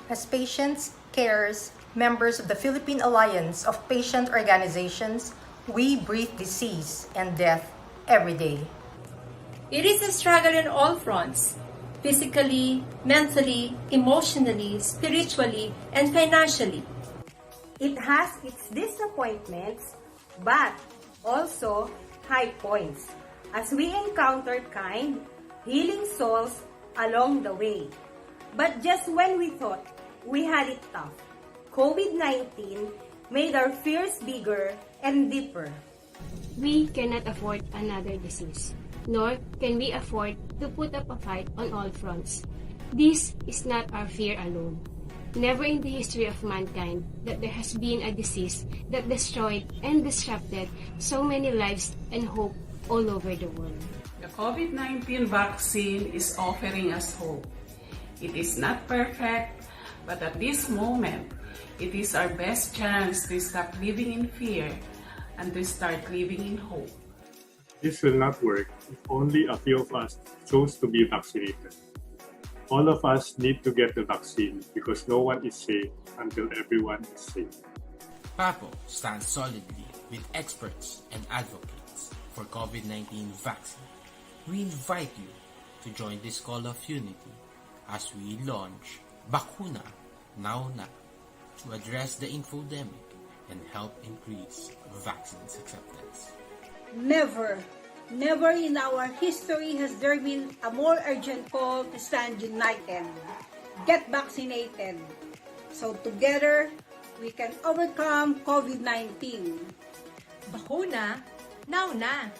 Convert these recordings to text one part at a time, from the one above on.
As patients, carers, members of the Philippine Alliance of Patient Organizations, we breathe disease and death every day. It is a struggle on all fronts, physically, mentally, emotionally, spiritually, and financially. It has its disappointments, but also high points, as we encountered kind, healing souls along the way. But just when we thought we had it tough, COVID-19 made our fears bigger and deeper. We cannot afford another disease, nor can we afford to put up a fight on all fronts. This is not our fear alone. Never in the history of mankind that there has been a disease that destroyed and disrupted so many lives and hope all over the world. The COVID-19 vaccine is offering us hope. It is not perfect, but at this moment, it is our best chance to stop living in fear and to start living in hope. This will not work if only a few of us chose to be vaccinated. All of us need to get the vaccine because no one is safe until everyone is safe. PAPO stands solidly with experts and advocates for COVID-19 vaccine. We invite you to join this call of unity as we launch Bakuna Now Na to address the infodemic and help increase vaccine acceptance. Never in our history has there been a more urgent call to stand united, get vaccinated, so together we can overcome COVID-19. Bakuna, now na!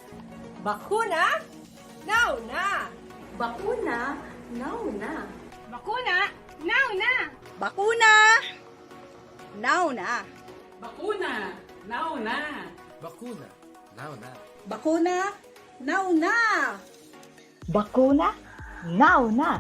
Bakuna, now na! Bakuna, now na! Bakuna! Now na! Bakuna! Now na! Bakuna! Now na! Bakuna Now Na! Bakuna! Now na! Bakuna, now na!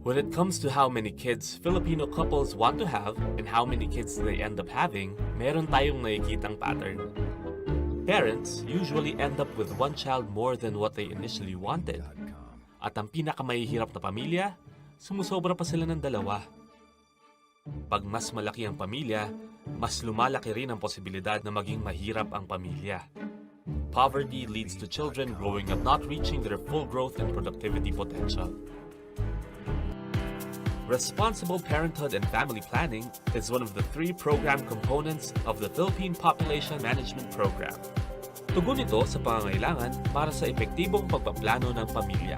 When it comes to how many kids Filipino couples want to have and how many kids they end up having, meron tayong nakikitang pattern. Parents usually end up with one child more than what they initially wanted. At ang pinakamahihirap na pamilya, sumusobra pa sila ng dalawa. Pag mas malaki ang pamilya, mas lumalaki rin ang posibilidad na maging mahirap ang pamilya. Poverty leads to children growing up not reaching their full growth and productivity potential. Responsible parenthood and family planning is one of the 3 program components of the Philippine Population Management Program. Tugon ito sa pangangailangan para sa epektibong pagpaplano ng pamilya.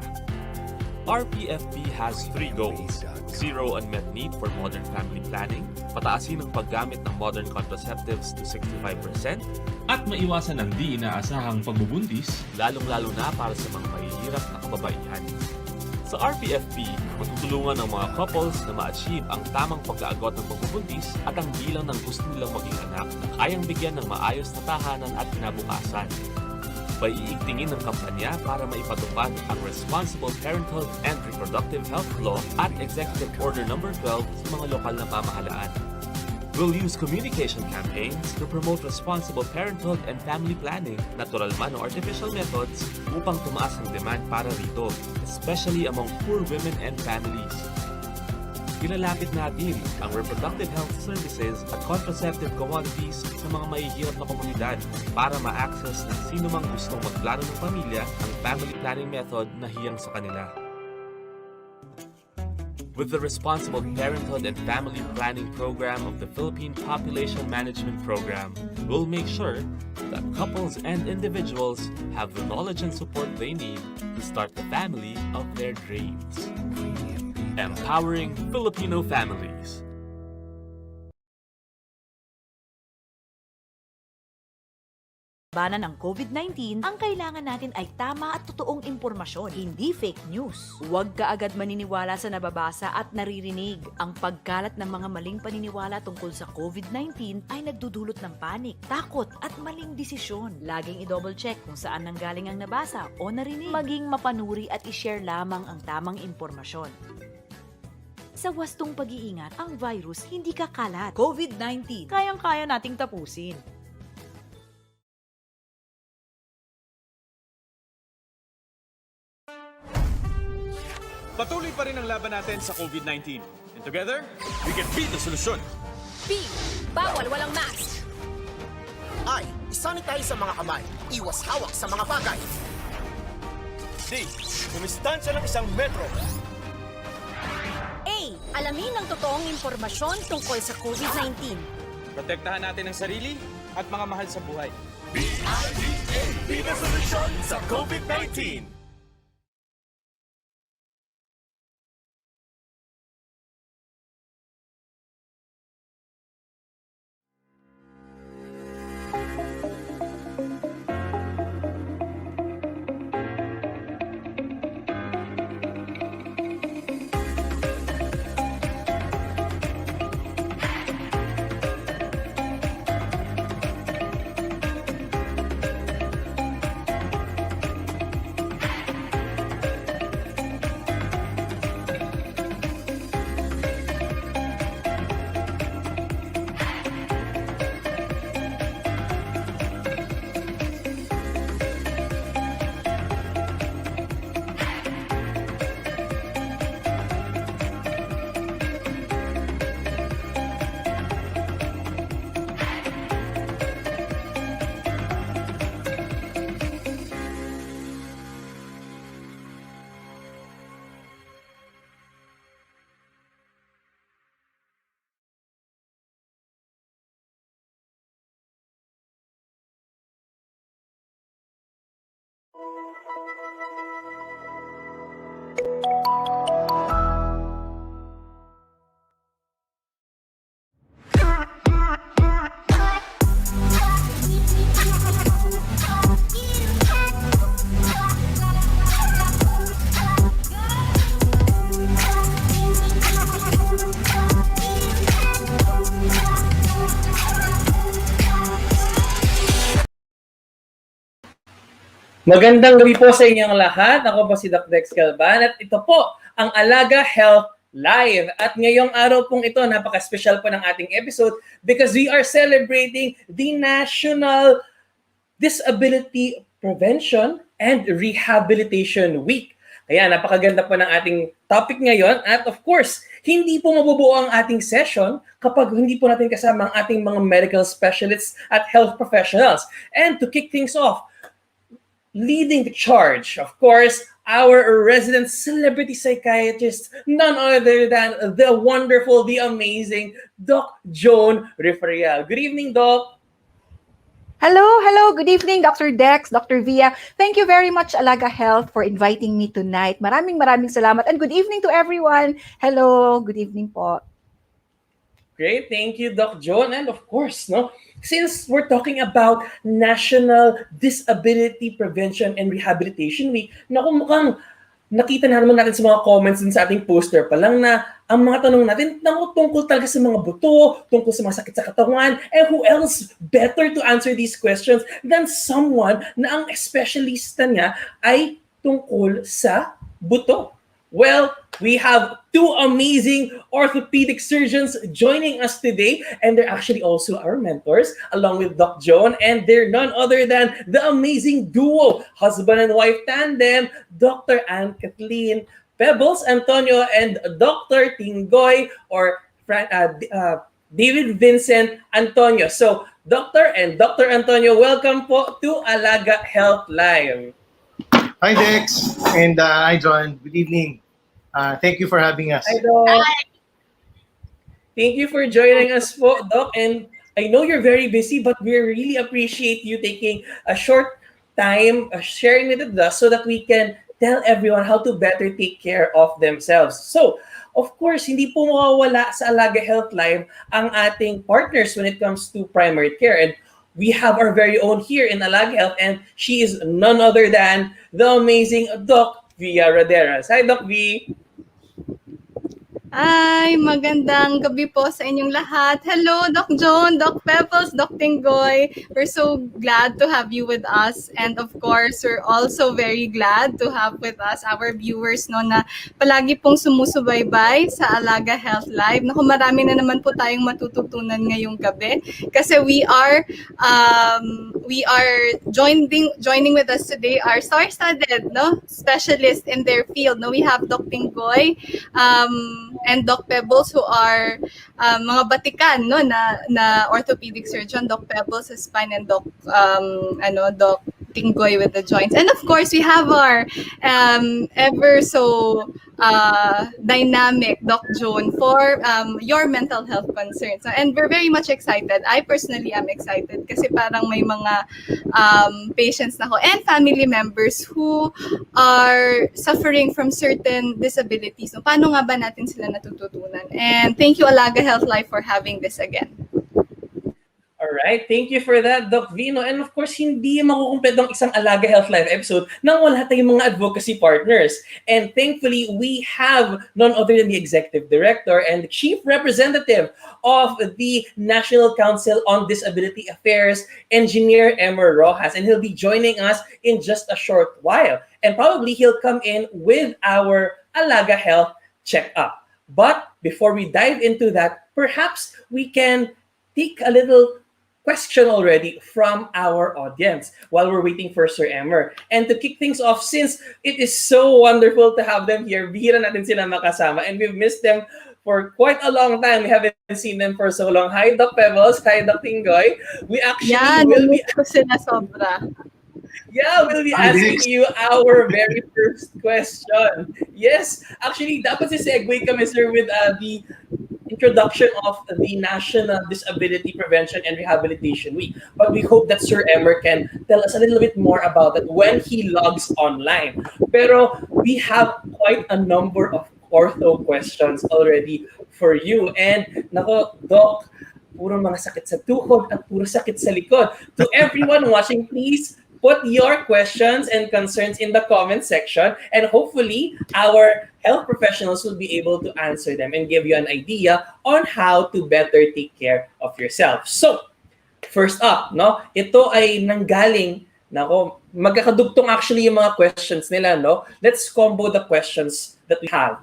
RPFP has 3 goals: 0 unmet need for modern family planning, pataasin ang paggamit ng modern contraceptives to 65%, at maiwasan ang di inaasahang pagbubuntis, lalong-lalo na para sa mga mahihirap na kababaihan. Sa RPFP, matutulungan ang mga couples na ma-achieve ang tamang pag-aagot ng pagbubuntis at ang bilang ng gusto nilang maging anak na kayang bigyan ng maayos na tahanan at kinabukasan. Paiigtingin ng kampanya para maipatupad ang Responsible Parenthood and Reproductive Health Law at Executive Order No. 12 sa mga lokal na pamahalaan. We'll use communication campaigns to promote responsible parenthood and family planning, natural man o artificial methods, upang tumaas ang demand para rito, especially among poor women and families. Ilalapit natin ang reproductive health services at contraceptive commodities sa mga mahihirap na komunidad para ma-access ng sino mang gustong magplano ng pamilya ang family planning method na hiyang sa kanila. With the Responsible Parenthood and Family Planning Program of the Philippine Population Management Program, we'll make sure that couples and individuals have the knowledge and support they need to start the family of their dreams. Empowering Filipino families. Labanan ng COVID-19, ang kailangan natin ay tama at totoong impormasyon, hindi fake news. Huwag ka agad maniniwala sa nababasa at naririnig. Ang pagkalat ng mga maling paniniwala tungkol sa COVID-19 ay nagdudulot ng panik, takot at maling desisyon. Laging i-double check kung saan nanggaling ang nabasa o narinig. Maging mapanuri at i-share lamang ang tamang impormasyon. Sa wastong pag-iingat, ang virus hindi kakalat. COVID-19, kayang-kaya nating tapusin. Patuloy pa rin ang laban natin sa COVID-19. And together, we can beat the solusyon. B. Bawal walang mask. I. Isanitize sa mga kamay. Iwas hawak sa mga bagay. D. Dumistansya ng 1 metro. A. Alamin ang totoong impormasyon tungkol sa COVID-19. Protektahan natin ang sarili at mga mahal sa buhay. B-I-D-A. Be the solusyon sa COVID-19. Magandang gabi po sa inyong lahat. Ako po si Dexter Galban at ito po ang Alaga Health Live. At ngayong araw pong ito, napaka-special po ng ating episode because we are celebrating the National Disability Prevention and Rehabilitation Week. Kaya napakaganda po ng ating topic ngayon at of course, hindi po mabubuo ang ating session kapag hindi po natin kasama ang ating mga medical specialists at health professionals. And to kick things off, leading the charge, of course, our resident celebrity psychiatrist, none other than the wonderful, the amazing Doc Joan Perez-Rifareal. Good evening, Doc. Hello. Good evening, Dr. Dex, Dr. Via. Thank you very much, Alaga Health, for inviting me tonight. Maraming salamat. And good evening to everyone. Hello, good evening po. Great, thank you, Doc Joan. And of course, since we're talking about National Disability Prevention and Rehabilitation Week, mukhang nakita na naman natin sa mga comments din sa ating poster pa lang na ang mga tanong natin tungkol talaga sa mga buto, tungkol sa mga sakit sa katawan, and who else better to answer these questions than someone na ang specialista niya ay tungkol sa buto. Well, we have two amazing orthopedic surgeons joining us today, and they're actually also our mentors, along with Doc Joan, and they're none other than the amazing duo, husband and wife tandem, Dr. Anne Kathleen Pebbles Antonio and Dr. Tinggoy or David Vincent Antonio. So, Dr. and Dr. Antonio, welcome po to Alaga Health Live. Hi, Dex, and hi, John. Good evening. Thank you for having us. Hi, Doc. Hi. Thank you for joining us po, Doc. And I know you're very busy, but we really appreciate you taking a short time sharing it with us so that we can tell everyone how to better take care of themselves. So, of course, hindi po mawawala sa Alaga Health Live ang ating partners when it comes to primary care. And we have our very own here in Alaga Health, and she is none other than the amazing Doc Via Roderos. Hi, Doc V. Ay, magandang gabi po sa inyong lahat. Hello, Doc Joan, Doc Pebbles, Doc Tinggoy. We're so glad to have you with us. And of course, we're also very glad to have with us our viewers no, na palagi pong sumusubaybay sa Alaga Health Live. Naku, marami na naman po tayong matututunan ngayong gabi. Kasi we are joining with us today our star-studded no, specialists in their field. No, we have Doc Tinggoy, and Doc Pebbles who are mga batikan no na orthopedic surgeon. Doc Pebbles is spine and Doc Doc Tinggoy with the joints. And of course we have our ever so dynamic Doc Joan for your mental health concerns. And we're very much excited. I personally am excited kasi parang may mga patients na ko and family members who are suffering from certain disabilities. So, paano nga ba natin sila natututunan? And thank you Alaga Health Life for having this again. All right, thank you for that, Doc Vino. And of course, hindi makukumpleto ang isang Alaga Health Live episode nang wala tayong mga advocacy partners. And thankfully, we have none other than the Executive Director and the Chief Representative of the National Council on Disability Affairs, Engineer Emer Rojas. And he'll be joining us in just a short while. And probably he'll come in with our Alaga Health checkup. But before we dive into that, perhaps we can take a little question already from our audience while we're waiting for Sir Emer. And to kick things off, since it is so wonderful to have them here, bihira natin sila makasama and we've missed them for quite a long time. We haven't seen them for so long. Hi, Doc Pebbles. Hi, Doc Tinggoy. We actually will be... Yeah, we'll be asking you our very first question. Yes, actually, dapat si segue kami, sir, with the introduction of the National Disability Prevention and Rehabilitation Week. But we hope that Sir Emer can tell us a little bit more about it when he logs online. Pero we have quite a number of ortho questions already for you. And nako, Doc, puro mga sakit sa tuhod at puro sakit sa likod. To everyone watching, please put your questions and concerns in the comment section, and hopefully our health professionals will be able to answer them and give you an idea on how to better take care of yourself. So, first up, no, ito ay nanggaling, nako, magkakadugtong actually yung mga questions nila, no? Let's combo the questions that we have.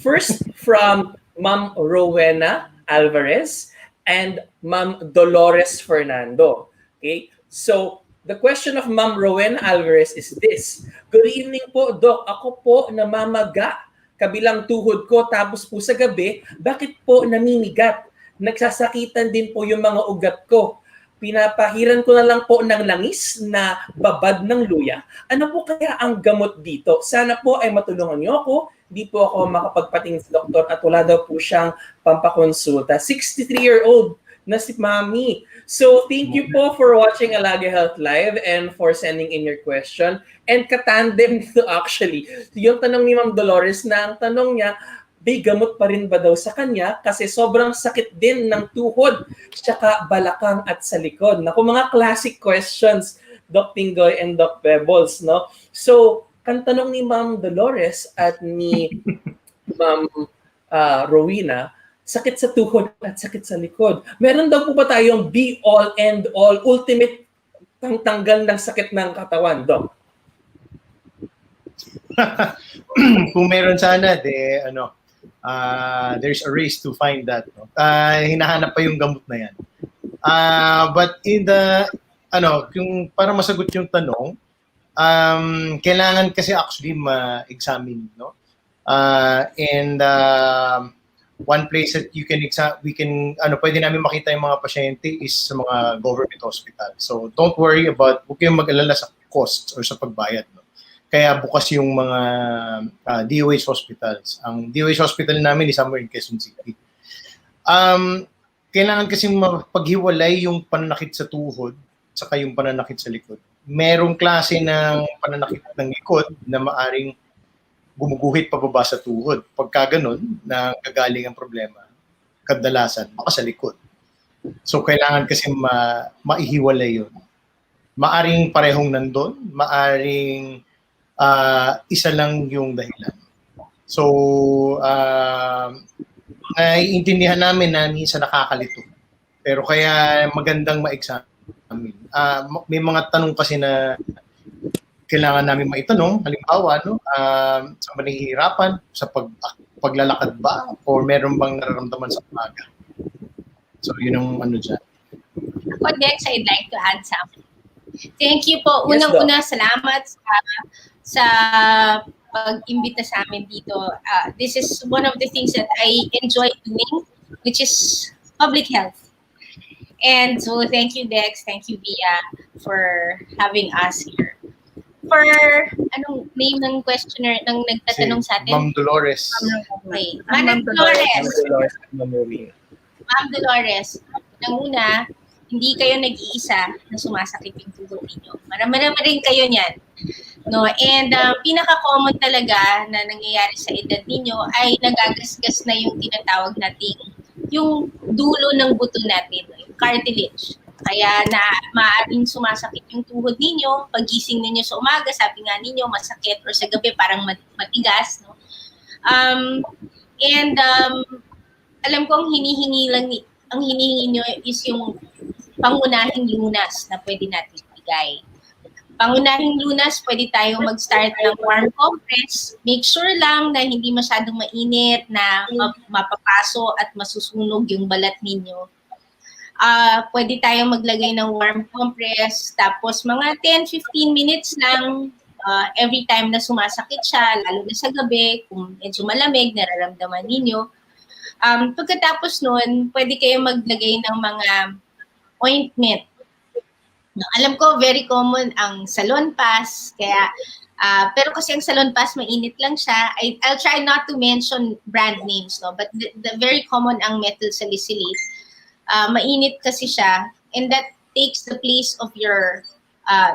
First, from Ma'am Rowena Alvarez and Ma'am Dolores Fernando. Okay, so the question of Ma'am Rowen Alvarez is this. Good evening po, Doc. Ako po namamaga. Kabilang tuhod ko tapos po sa gabi, bakit po namimigat? Nagsasakitan din po yung mga ugat ko. Pinapahiran ko na lang po ng langis na babad ng luya. Ano po kaya ang gamot dito? Sana po ay matulungan niyo ako. Di po ako makapagpatingin sa doktor at wala daw po siyang pampakonsulta. 63-year-old na si Mami. So, thank you po for watching Alaga Health Live and for sending in your question. And katandem nito actually, yung tanong ni Ma'am Dolores na ang tanong niya, may gamot pa rin ba daw sa kanya? Kasi sobrang sakit din ng tuhod, tsaka balakang at sa likod. Naku, mga classic questions, Doc Tinggoy and Doc Pebbles, no? So, Ang tanong ni Ma'am Dolores at ni Ma'am Rowena, sakit sa tuhod at sakit sa likod. Meron daw po ba tayong be all and all, ultimate tanggal ng sakit ng katawan, Doc? Kung meron sana, there's a race to find that. No? Hinahanap pa yung gamot na yan. But in the, yung para masagot yung tanong, kailangan kasi actually ma-examine, no? And one place that pwede namin makita yung mga pasyente is sa mga government hospital. So don't worry about, huwag kayong mag-alala sa costs or sa pagbayad, no? Kaya bukas yung mga DOH hospitals. Ang DOH hospital namin is somewhere in Quezon City. Kailangan kasi mapaghiwalay yung pananakit sa tuhod saka yung pananakit sa likod. Merong klase ng pananakit ng likod na maaring gumuguhit pababa sa tuhod. Pagka ganun, nagagaling ang problema, kadalasan, baka sa likod. So, kailangan kasi maihiwalay yun. Maaring parehong nandun, maaring isa lang yung dahilan. So, naiintindihan namin na minsan nakakalito. Pero kaya magandang ma-examine. May mga tanong kasi na kailangan namin maitanong. Halimbawa, sa manihirapan, sa paglalakad ba? O meron bang nararamdaman sa umaga? So, yun ang dyan. Ako, Dex, I'd like to add something. Thank you po. Unang-una, salamat sa pag-imbita sa amin dito. This is one of the things that I enjoy doing, which is public health. And so, thank you, Dex. Thank you, Via, for having us here. For, anong name ng questioner, ng nagtatanong sa atin? Ma'am Dolores. Okay. Ma'am Dolores. Ma'am Dolores, una, hindi kayo nag-iisa na sumasakit yung tuhod ninyo. Marami rin kayo niyan. No? And pinaka-common talaga na nangyayari sa edad ninyo ay nagagasgas na yung tinatawag nating yung dulo ng buto natin, yung cartilage. Kaya na maaaring sumasakit yung tuhod ninyo, pagising ninyo sa umaga, sabi nga ninyo masakit, or sa gabi parang matigas. No? Alam ko ang hinihingi nyo is yung pangunahing lunas na pwede natin ibigay. Pangunahing lunas, pwede tayo mag-start ng warm compress. Make sure lang na hindi masyadong mainit, na mapapaso at masusunog yung balat ninyo. Pwede tayong maglagay ng warm compress, tapos mga 10-15 minutes lang every time na sumasakit siya, lalo na sa gabi, kung medyo malamig, nararamdaman ninyo. Pagkatapos nun, pwede kayong maglagay ng mga ointment. No, alam ko, very common ang salon pass, kaya, pero kasi ang salon pass, mainit lang siya. I'll try not to mention brand names, no? But the very common ang methyl salicylate. Mainit kasi siya, and that takes the place of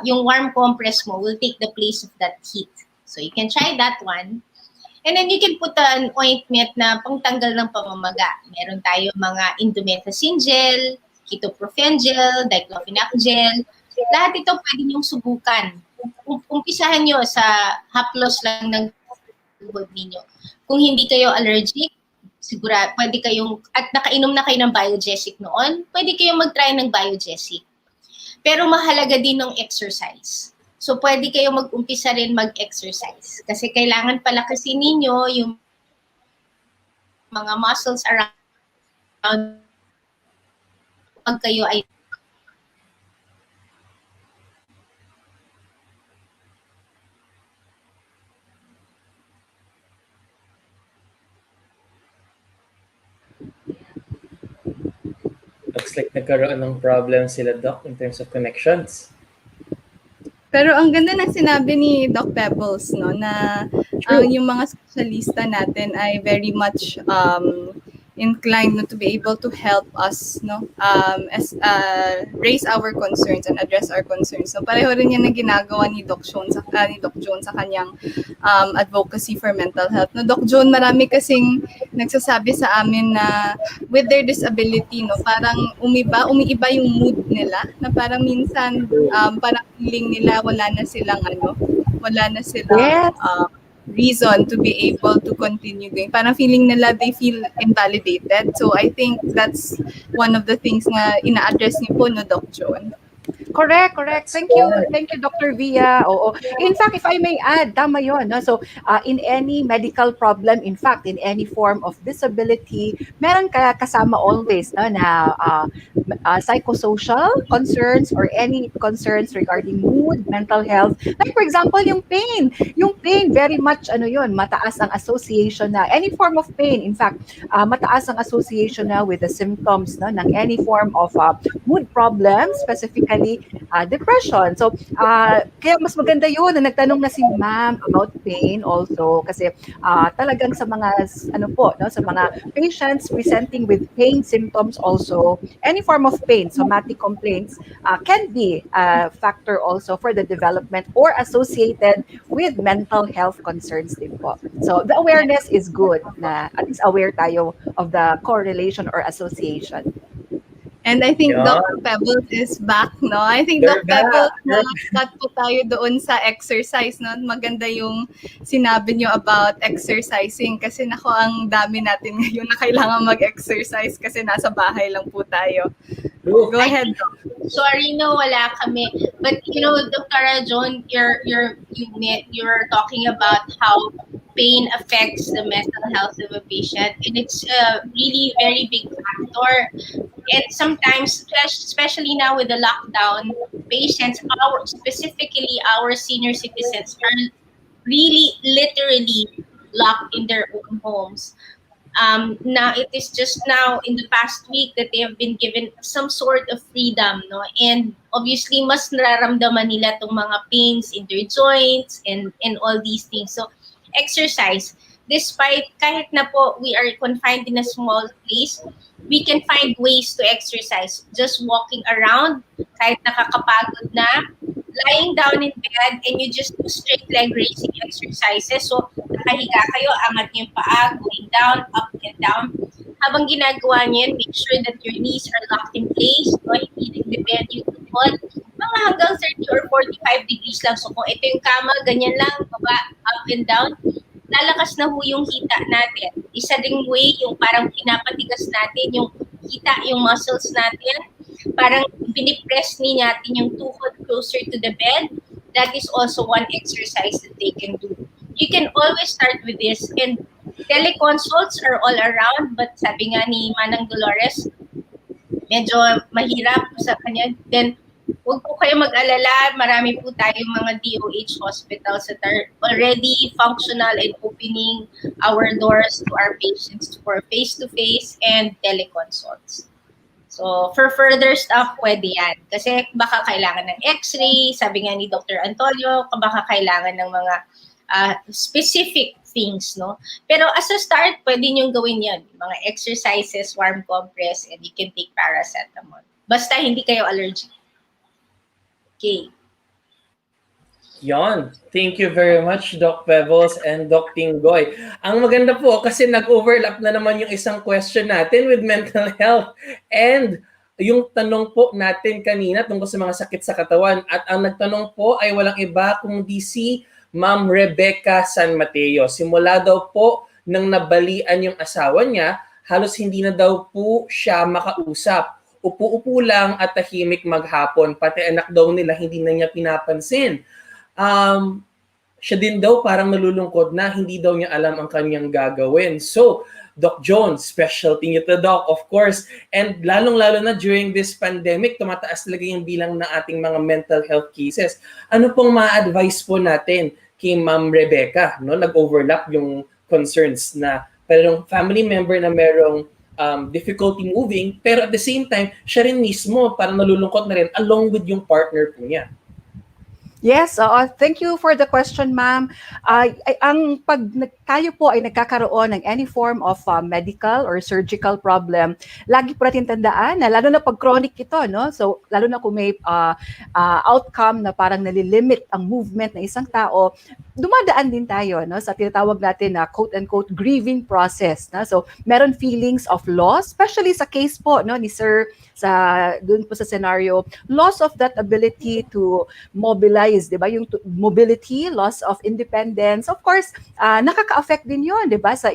yung warm compress mo will take the place of that heat. So you can try that one. And then you can put an ointment na pangtanggal ng pamamaga. Meron tayo mga indomethacin gel, ketoprofen gel, diclofenac gel. Lahat ito pwede niyong subukan. Umpisahan nyo sa haplos lang ng tuhod ninyo. Kung hindi kayo allergic, siguro pwede kayong, at nakainom na kayo ng Biogesic noon, pwede kayong mag-try ng Biogesic. Pero mahalaga din ng exercise. So pwede kayong mag-umpisa rin mag-exercise. Kasi kailangan palakasin ninyo yung mga muscles around pag kayo ay Looks like nagkaroon ng problem sila, Doc, in terms of connections. Pero ang ganda ng sinabi ni Doc Pebbles, no, na yung mga specialista natin ay very much inclined to be able to help us as raise our concerns and address our concerns. So pareho rin yan na ginagawa ni Doc Joan sa kanyang advocacy for mental health. No, Doc Joan, marami kasing nagsasabi sa amin na with their disability, parang umiiba yung mood nila, na parang minsan parang feeling nila wala na silang Yes. reason to be able to continue doing. Parang feeling nila they feel invalidated. So I think that's one of the things na ina-address niyo po, no, Doc Joan. Correct. Thank you, Dr. Via. Oo. In fact, if I may add, tama yun. No? So, in any medical problem, in fact, in any form of disability, meron kaya kasama always na psychosocial concerns or any concerns regarding mood, mental health. Like, for example, yung pain. Yung pain, very much, mataas ang association na, any form of pain, in fact, mataas ang association na with the symptoms ng any form of mood problems, specifically depression. So, kaya mas maganda yun na nagtanong na si ma'am about pain also kasi talagang sa mga sa mga patients presenting with pain symptoms also, any form of pain, somatic complaints can be a factor also for the development or associated with mental health concerns din po. So, the awareness is good na at least aware tayo of the correlation or association. And I think Dr. Pebbles is back, no? I think Dr. Pebbles, nakakat po tayo doon sa exercise, no? Maganda yung sinabi nyo about exercising kasi ang dami natin ngayon na kailangan mag-exercise kasi nasa bahay lang po tayo. Go ahead, Doc. Sorry, no, wala kami. But Dr. Joan, you're talking about how pain affects the mental health of a patient, and it's a really very big factor. And sometimes, especially now with the lockdown, patients, specifically our senior citizens, are really literally locked in their own homes. Now it is just now in the past week that they have been given some sort of freedom, no? And obviously, mas nararamdaman nila itong mga pains in their joints and all these things. So, exercise. Despite kahit na po we are confined in a small place, we can find ways to exercise. Just walking around, kahit nakakapagod na, lying down in bed and you just do straight leg raising exercises. So, nakahiga kayo, angat niyo yung paa, going down, up and down. Habang ginagawa niyo yan, make sure that your knees are locked in place, no? Hindi nag-bend yung tuhod. Mga hanggang 30 or 45 degrees lang. So, kung ito yung kama, ganyan lang, baba, up and down, lalakas na ho yung hita natin. Isa ding way, yung parang pinapatigas natin, yung hita, yung muscles natin, parang binipress ni natin yung tuhod closer to the bed. That is also one exercise that they can do. You can always start with this. And teleconsults are all around, but sabi nga ni Manang Dolores, medyo mahirap sa kanya. Then, huwag po kayo mag-alala. Marami po tayong mga DOH hospitals that are already functional and opening our doors to our patients for face-to-face and teleconsults. So, for further stuff, pwede yan. Kasi baka kailangan ng x-ray, sabi nga ni Dr. Antonio, baka kailangan ng mga specific things, no? Pero as a start, pwede niyong gawin yan. Mga exercises, warm compress, and you can take paracetamol. Basta hindi kayo allergic. Okay. Yon. Thank you very much, Doc Pebbles and Doc Tinggoy. Ang maganda po kasi nag-overlap na naman yung isang question natin with mental health. And yung tanong po natin kanina tungkol sa mga sakit sa katawan. At ang nagtanong po ay walang iba kundi si Ma'am Rebecca San Mateo. Simula daw po nang nabalian yung asawa niya, halos hindi na daw po siya makausap. Upo-upo lang at tahimik maghapon. Pati anak daw nila hindi na niya pinapansin. Siya din daw parang nalulungkot na hindi daw niya alam ang kanyang gagawin. So, Doc Jones, specialty niyo to, Doc, of course. And lalong-lalo na during this pandemic, tumataas talaga yung bilang ng ating mga mental health cases. Ano pong ma-advise po natin kay Ma'am Rebecca? No? Nag-overlap yung concerns na parang family member na merong difficulty moving, pero at the same time, siya rin mismo parang nalulungkot na rin along with yung partner po niya. Yes, thank you for the question, ma'am. Ang pag tayo po ay nagkakaroon ng any form of medical or surgical problem, lagi po natin tandaan na lalo na pag chronic ito, no? So, lalo na kung may outcome na parang nalilimit ang movement ng isang tao, dumadaan din tayo, no, sa tinatawag natin na quote-unquote grieving process, no? So, meron feelings of loss, especially sa case po, no, ni Sir, dun po sa scenario, loss of that ability to mobilize, 'di ba? Yung mobility, loss of independence. Of course, nakaka-affect din 'yon, 'di ba? Sa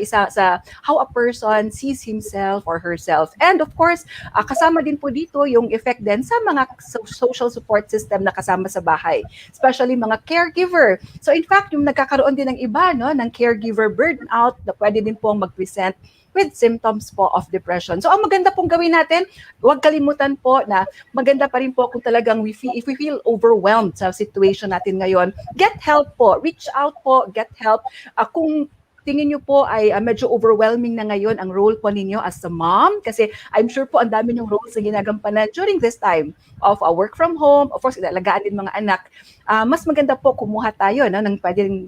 how a person sees himself or herself. And of course, kasama din po dito yung effect din sa mga social support system na kasama sa bahay, especially mga caregiver. So in fact, yung nagkakaroon din ng iba, no, ng caregiver burnout na pwede din pong mag-present with symptoms po of depression. So ang maganda pong gawin natin, huwag kalimutan po na maganda pa rin po kung talagang if we feel overwhelmed sa situation natin ngayon, get help po, reach out po, get help. Kung tingin nyo po ay medyo overwhelming na ngayon ang role po ninyo as a mom, kasi I'm sure po ang dami nyong roles na ginagampanan during this time of work from home, of course, ilagaan din mga anak. Mas maganda po kumuha tayo, no, ng pwedeng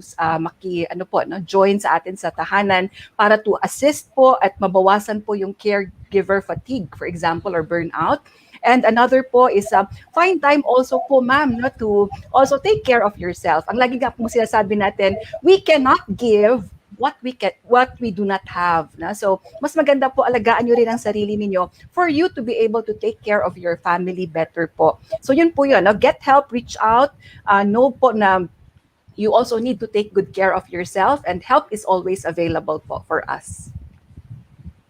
join sa atin sa tahanan para to assist po at mabawasan po yung caregiver fatigue, for example, or burnout. And another po is find time also po, ma'am, no, to also take care of yourself. Ang lagi nga po sinasabi natin, we cannot give what we do not have. Na? So, mas maganda po alagaan nyo rin ang sarili ninyo for you to be able to take care of your family better po. So, yun po yun. No? Get help, reach out. Know po na you also need to take good care of yourself, and help is always available po for us.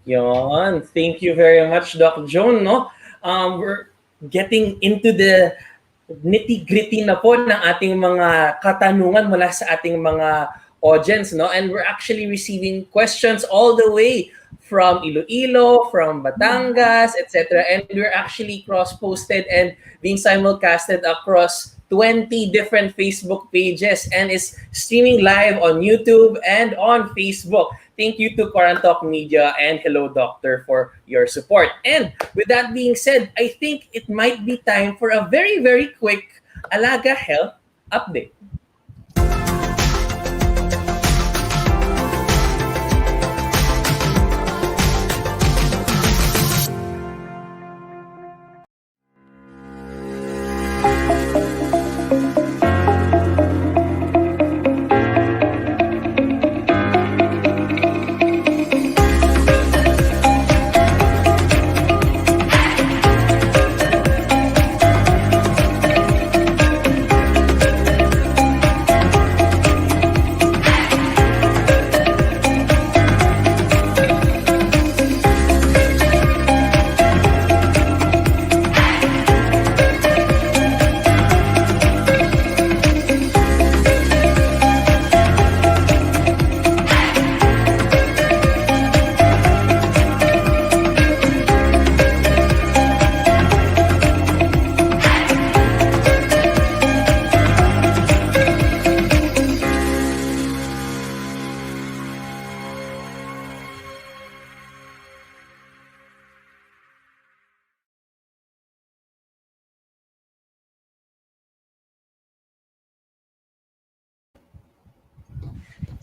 Yon. Thank you very much, Doc Joan. No? We're getting into the nitty-gritty na po ng ating mga katanungan mula sa ating mga audience, no? And we're actually receiving questions all the way from Iloilo, from Batangas, etc. And we're actually cross-posted and being simulcasted across 20 different Facebook pages and is streaming live on YouTube and on Facebook. Thank you to Quarantalk Media and Hello Doctor for your support. And with that being said, I think it might be time for a very, very quick Alaga Health update.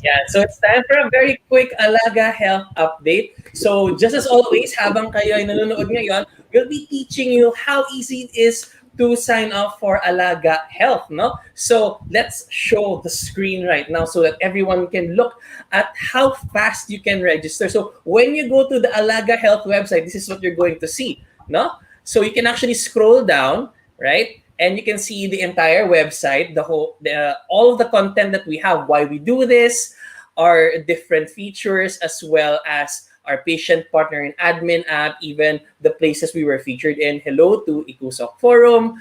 Yeah, so it's time for a very quick Alaga Health update. So just as always, habang kayo ay nanonood ngayon, we'll be teaching you how easy it is to sign up for Alaga Health, no? So let's show the screen right now so that everyone can look at how fast you can register. So when you go to the Alaga Health website, this is what you're going to see, no? So you can actually scroll down, right? And you can see the entire website, all of the content that we have, why we do this, our different features, as well as our patient partner and admin app, even the places we were featured in. Hello to Ikusok Forum,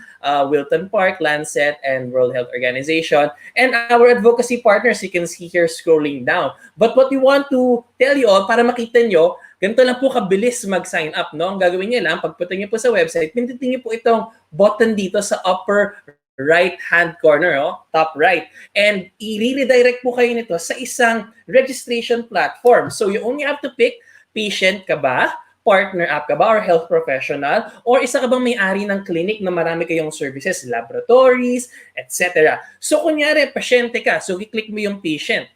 Wilton Park, Lancet, and World Health Organization. And our advocacy partners, you can see here scrolling down. But what we want to tell you all, para makita nyo, ganito lang po kabilis mag-sign up, no? Ang gagawin niyo lang, pagpunta niyo po sa website, pindutin niyo po itong button dito sa upper right-hand corner, top right. And i-redirect po kayo nito sa isang registration platform. So you only have to pick, patient ka ba Partner app ka ba or health professional? Or isa ka bang may-ari ng clinic na marami kayong services, laboratories, etc. So kunyari, pasyente ka, so i-click mo yung patient.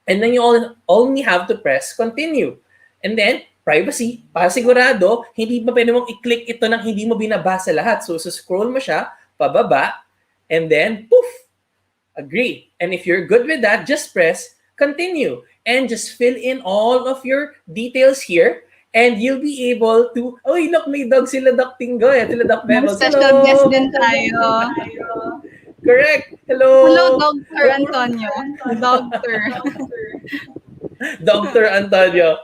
And then you only have to press continue. And then, privacy, para sigurado, hindi pa pwede mong i-click ito nang hindi mo binabasa lahat. So scroll mo siya, pababa, and then, poof, agree. And if you're good with that, just press continue. And just fill in all of your details here. And you'll be able to, oh, look, may dog sila Doc Tinggoy at sila Doc Bebels. Special guest din tayo. Correct. Hello. Hello, Dr. Antonio. Doctor. Dr. Antonio.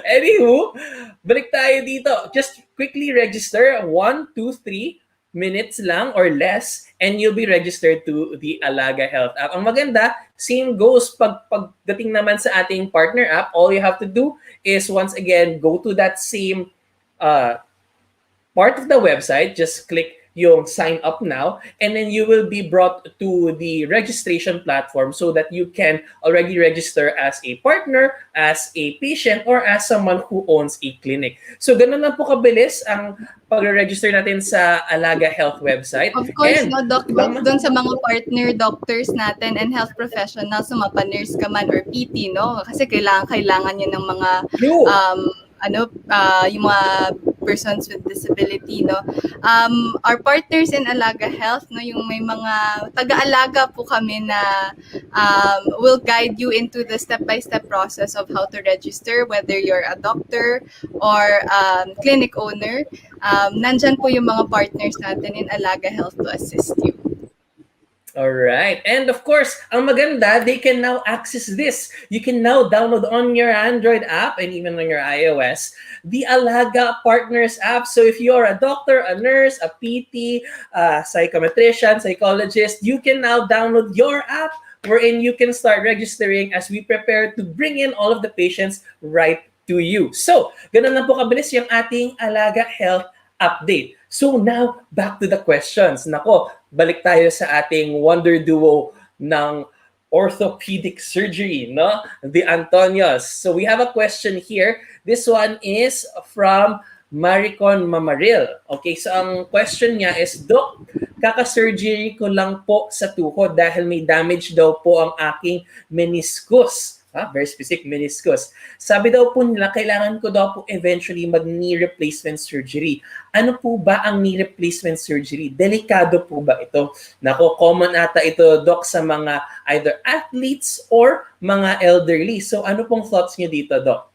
Anywho, balik tayo dito. Just quickly register 1, 2, 3 minutes lang or less and you'll be registered to the Alaga Health app. Ang maganda, same goes pagdating naman sa ating partner app. All you have to do is once again go to that same part of the website. Just click yung sign up now and then you will be brought to the registration platform so that you can already register as a partner, as a patient, or as someone who owns a clinic. So ganun lang po kabilis ang pag-register natin sa Alaga Health website. Of course, and, no, Doc, doon sa mga partner doctors natin and health professionals, so mapa-nurse ka man or PT, no? Kasi kailangan yun ng mga yung mga persons with disability, no. Our partners in Alaga Health, no, yung may mga taga-alaga po kami na will guide you into the step-by-step process of how to register, whether you're a doctor or clinic owner. Nandyan po yung mga partners natin in Alaga Health to assist you. All right. And of course, ang maganda, they can now access this. You can now download on your Android app and even on your iOS, the Alaga Partners app. So if you're a doctor, a nurse, a PT, a psychometrician, psychologist, you can now download your app wherein you can start registering as we prepare to bring in all of the patients right to you. So, ganun lang po kabilis yung ating Alaga Health update. So now, back to the questions. Nako, balik tayo sa ating wonder duo ng orthopedic surgery, no? The Antonios. So we have a question here. This one is from Maricon Mamaril. Okay, so ang question niya is, Doc, kaka-surgery ko lang po sa tuhod dahil may damage daw po ang aking meniscus. Very specific, meniscus. Sabi daw po nila, kailangan ko daw po eventually mag-knee replacement surgery. Ano po ba ang knee replacement surgery? Delikado po ba ito? Nako, common ata ito, Doc, sa mga either athletes or mga elderly. So ano pong thoughts niyo dito, Doc?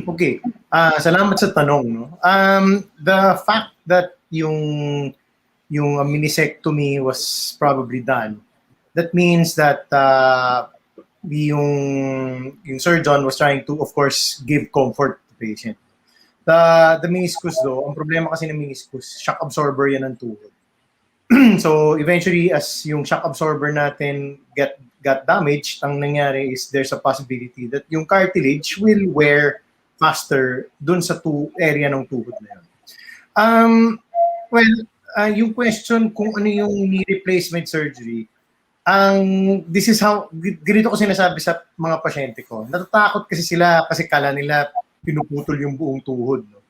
Okay. Salamat sa tanong. No? The fact that yung meniscectomy was probably done, that means that yung surgeon was trying to, of course, give comfort to the patient. The meniscus though, ang problema kasi ng meniscus, shock absorber yan ng tuhod. So eventually, as yung shock absorber natin got damaged, ang nangyari is there's a possibility that yung cartilage will wear faster dun sa area ng tuhod na yun. Yung question kung ano yung knee replacement surgery, this is how, ganito ko sinasabi sa mga pasyente ko. Natatakot kasi sila kasi kala nila pinuputol yung buong tuhod. No?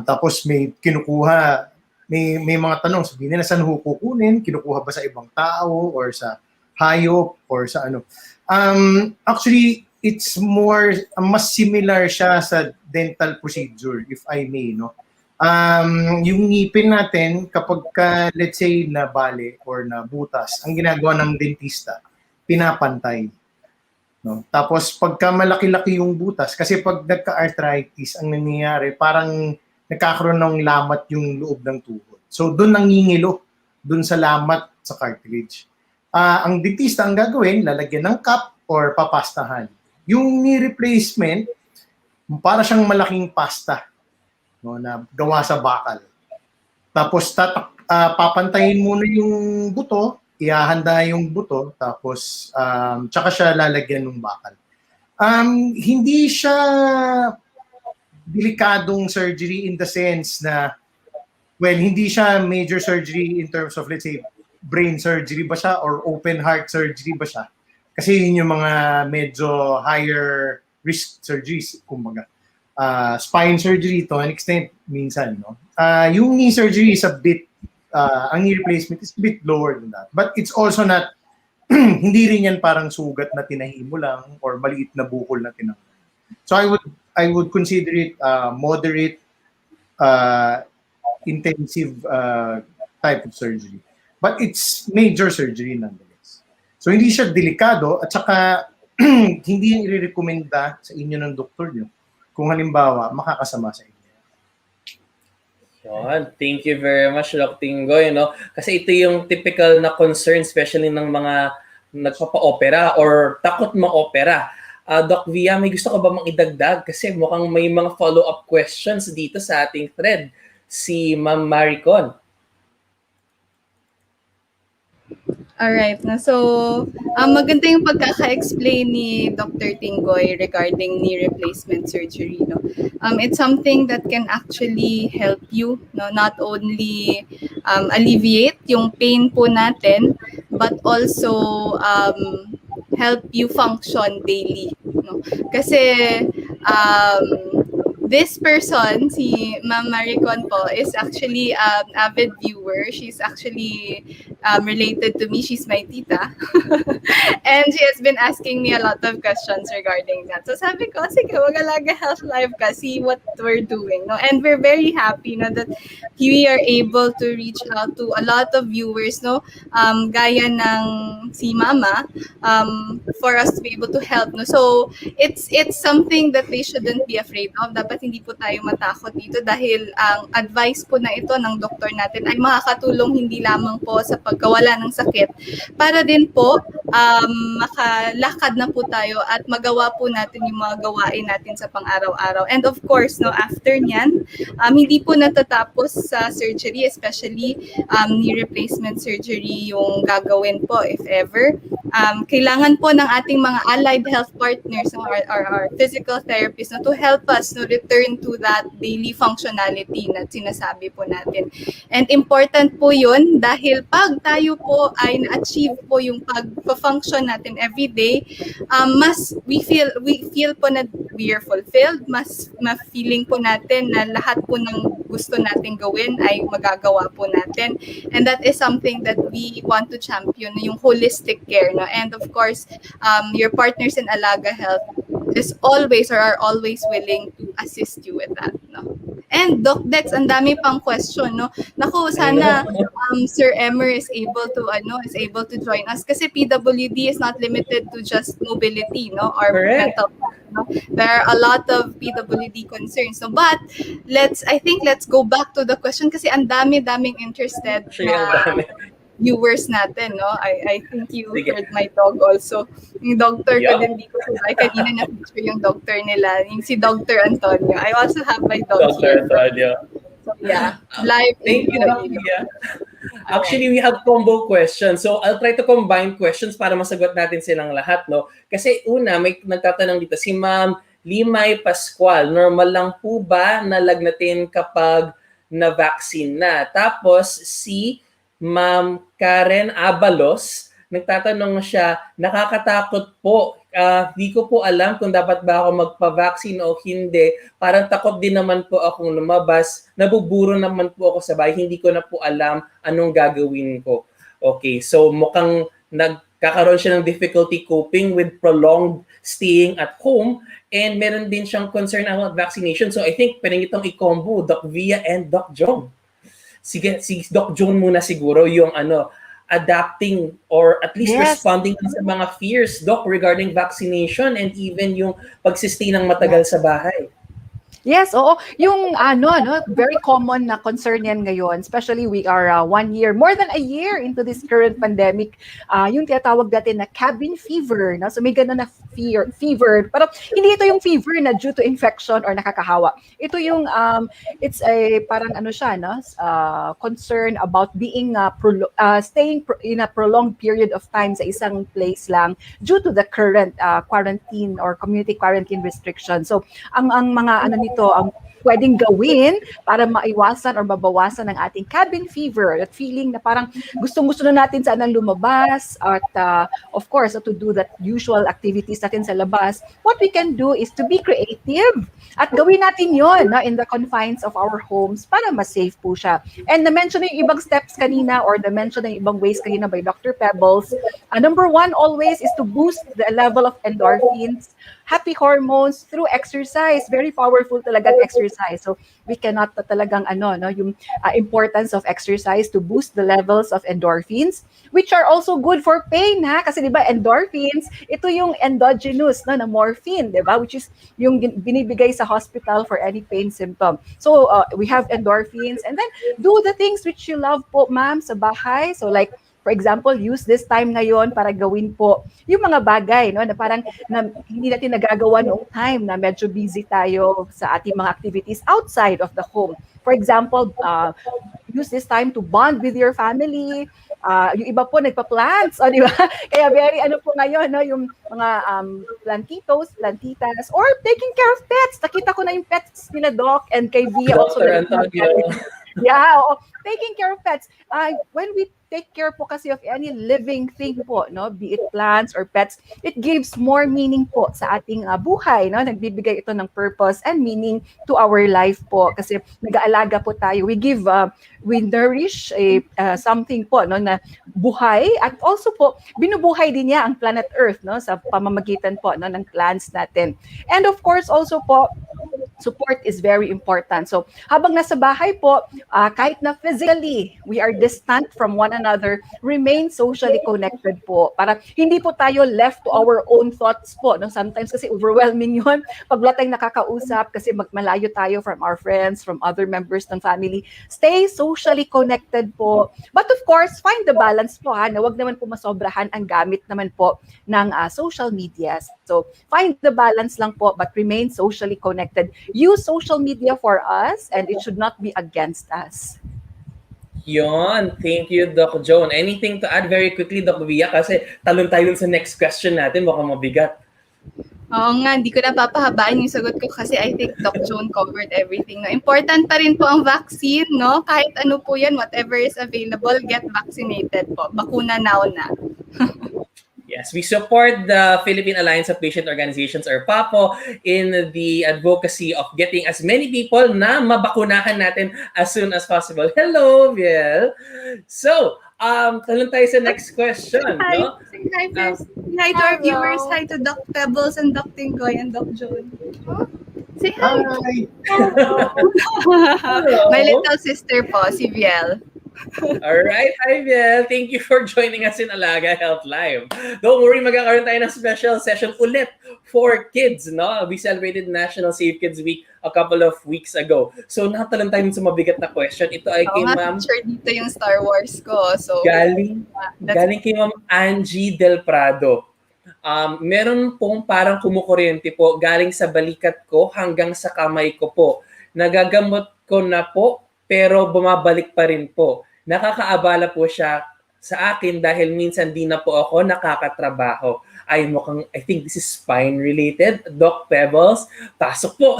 Tapos may kinukuha, may mga tanong, sabihin nila saan ho kukunin, kinukuha ba sa ibang tao or sa hayop or sa ano. Actually, it's more, mas similar siya sa dental procedure, if I may. No? Yung ngipin natin, kapag let's say nabali or nabutas, ang ginagawa ng dentista, pinapantay. No? Tapos pagka malaki-laki yung butas, kasi pag nagka-arthritis, ang nangyayari, parang nagkakaroon ng lamat yung loob ng tuhod. So doon nangingilo, doon sa lamat sa cartilage. Ang dentista ang gagawin, lalagyan ng cap or papastahan. Yung knee replacement, para siyang malaking pasta. No, na gawa sa bakal. Tapos papantayin muna yung buto, ihahanda yung buto, tapos tsaka siya lalagyan ng bakal. Hindi siya delikadong surgery in the sense na, well, hindi siya major surgery in terms of, let's say, brain surgery ba siya or open heart surgery ba siya? Kasi yun yung mga medyo higher risk surgeries, kumbaga. spine surgery to an extent minsan, no? Yung knee surgery is a bit, ang knee replacement is a bit lower than that. But it's also not, hindi rin yan parang sugat na tinahimo lang or maliit na bukol na tinanggal. So I would consider it moderate, intensive type of surgery. But it's major surgery nonetheless. So hindi siya delikado at saka hindi yung i-recommenda sa inyo ng doktor nyo kung halimbawa makakasama sa inyo. Yun. Thank you very much, Doc Tinggoy. No? Kasi ito yung typical na concern, especially ng mga nagpapa-opera or takot ma-opera. Doc Via, may gusto ka ba mang idagdag? Kasi mukhang may mga follow-up questions dito sa ating thread. Si Ma'am Maricon. Alright, no? So maganda yung pagkaka-explain ni Dr. Tinggoy regarding knee replacement surgery. No? It's something that can actually help you, no? Not only alleviate yung pain po natin, but also help you function daily. No? Kasi this person, si Ma'am Maricon po, is actually an avid viewer. She's actually related to me. She's my tita. And she has been asking me a lot of questions regarding that. So sabi ko, sige, mag-Alaga Health Live ka, see what we're doing. No? And we're very happy no, that we are able to reach out to a lot of viewers, no? Gaya ng si Mama, for us to be able to help. No? So it's something that they shouldn't be afraid of. Dapat hindi po tayo matakot dito dahil ang advice po na ito ng doktor natin ay makakatulong hindi lamang po sa pagkawala ng sakit, para din po makalakad na po tayo at magawa po natin yung mga gawain natin sa pang-araw-araw. And of course, no, after nyan, hindi po natatapos sa surgery, especially knee replacement surgery yung gagawin po if ever. Kailangan po ng ating mga allied health partners or our physical therapists no, to help us no, return to that daily functionality na sinasabi po natin. And important po yun dahil pag tayo po ay na-achieve po yung pag-function natin every day, we feel po na we are fulfilled, mas ma-feeling po natin na lahat po ng gusto natin gawin ay magagawa po natin. And that is something that we want to champion, yung holistic care. No? And of course, your partners in Alaga Health is always or are always willing to assist you with that. No? And Doc Dex, ang dami pang question, no? Naku, sana Sir Emer is able to join us kasi PWD is not limited to just mobility, no? Or mental health. No? There are a lot of PWD concerns. No? But let's go back to the question kasi ang daming interested na viewers natin, no? I think you heard my dog also. Yung doctor ko din dito sa kanina na-feature yung doctor nila, yung si Dr. Antonio. I also have my dog here. Dr. Antonio. So yeah, live. Thank you, Nadia. Actually, we have combo questions. So I'll try to combine questions para masagot natin silang lahat, no? Kasi una, may nagtatanong dito, si Ma'am Limay Pascual, normal lang po ba na lagnatin kapag na-vaccine na? Tapos si Ma'am Karen Abalos, nagtatanong siya, nakakatakot po. Di ko po alam kung dapat ba ako magpa-vaccine o hindi. Parang takot din naman po akong lumabas. Nabuburo naman po ako sa bahay. Hindi ko na po alam anong gagawin ko. Okay, so mukhang nagkakaroon siya ng difficulty coping with prolonged staying at home. And meron din siyang concern about vaccination. So I think pwedeng itong i-combo, Doc Via and Doc Joan. Sige, si Doc Joan muna siguro yung adapting or at least responding sa mga fears, Doc, regarding vaccination and even yung pagsistay ng matagal sa bahay. Yes, oo. Yung very common na concern yan ngayon, especially we are 1 year, more than a year into this current pandemic, yung tinatawag natin na cabin fever. No? So may ganun na fever. Pero hindi ito yung fever na due to infection or nakakahawa. Ito yung, it's a parang concern about being, staying in a prolonged period of time sa isang place lang due to the current quarantine or community quarantine restrictions. So ang mga ang pwedeng gawin para maiwasan or mabawasan ng ating cabin fever, that feeling na parang gustong-gusto na natin sanang lumabas at of course to do that usual activities natin sa labas. What we can do is to be creative. At gawin natin yon, no, in the confines of our homes para mas safe po siya. And na-mention na yung ibang steps kanina or na-mention na yung ibang ways kanina by Dr. Pebbles. Number one always is to boost the level of endorphins, happy hormones through exercise. Very powerful talaga ang exercise. So we cannot talagang yung importance of exercise to boost the levels of endorphins, which are also good for pain, ha? Kasi 'di ba endorphins, ito yung endogenous na morphine, 'di ba? Which is yung binibigay sa hospital for any pain symptom. So we have endorphins, and then do the things which you love po, ma'am, sa bahay. So like for example, use this time ngayon para gawin po yung mga bagay, no, na parang hindi natin nagagawa noong time na medyo busy tayo sa ating mga activities outside of the home. For example, use this time to bond with your family. Yung iba po nagpa-plants, di ba? Kaya very po ngayon, no, yung mga plantitos, plantitas, or taking care of pets. Nakita ko na yung pets nila, Doc, and kay Via also. Yeah, taking care of pets. When we take care po kasi of any living thing po, no, be it plants or pets, it gives more meaning po sa ating buhay, no? Nagbibigay ito ng purpose and meaning to our life po kasi nag-aalaga po tayo. We nourish something po, no, na buhay, at also po binubuhay din niya ang planet Earth, no, sa pamamagitan po, no, ng plants natin. And of course also po, support is very important. So habang nasa bahay po, kahit na physically we are distant from one another, remain socially connected po. Para hindi po tayo left to our own thoughts po. No? Sometimes kasi overwhelming yun. Pag wala tayong nakakausap kasi malayo tayo from our friends, from other members ng family. Stay socially connected po. But of course, find the balance po, ha, na wag naman po masobrahan ang gamit naman po ng social media. So find the balance lang po, but remain socially connected. Use social media for us and it should not be against us. Yon, thank you, Doc Joan. Anything to add very quickly, Doc Via? Kasi talon tayo sa next question natin, baka mabigat. Oo nga, hindi ko na papahabaan yung sagot ko kasi I think Doc Joan covered everything. No? Important pa rin po ang vaccine, no? Kahit ano po yan, whatever is available, get vaccinated po. Bakuna now na. Yes, we support the Philippine Alliance of Patient Organizations, or PAPO, in the advocacy of getting as many people na mabakunahan natin as soon as possible. Hello, Viel. So, talon tayo sa next question. Hi, no? hi first. Hi to our viewers. Hi to Doc Pebbles and Doc Tinggoy and Doc Joan. Say hi. Hello. My little sister po, si Viel. Alright, hi Viel. Thank you for joining us in Alaga Health Live. Don't worry, magkakaroon tayo ng special session ulit for kids, no? We celebrated National Safe Kids Week a couple of weeks ago. So, nakatalon tayo sa mabigat na question. Ito ay kay Ma'am... dito yung Star Wars ko. So, galing kay Ma'am Angie Del Prado. Meron pong parang kumukuryente po galing sa balikat ko hanggang sa kamay ko po. Nagagamot ko na po, pero bumabalik pa rin po. Nakakaabala po siya sa akin dahil minsan di na po ako nakakatrabaho. I think this is spine related. Doc Pebbles, pasok po.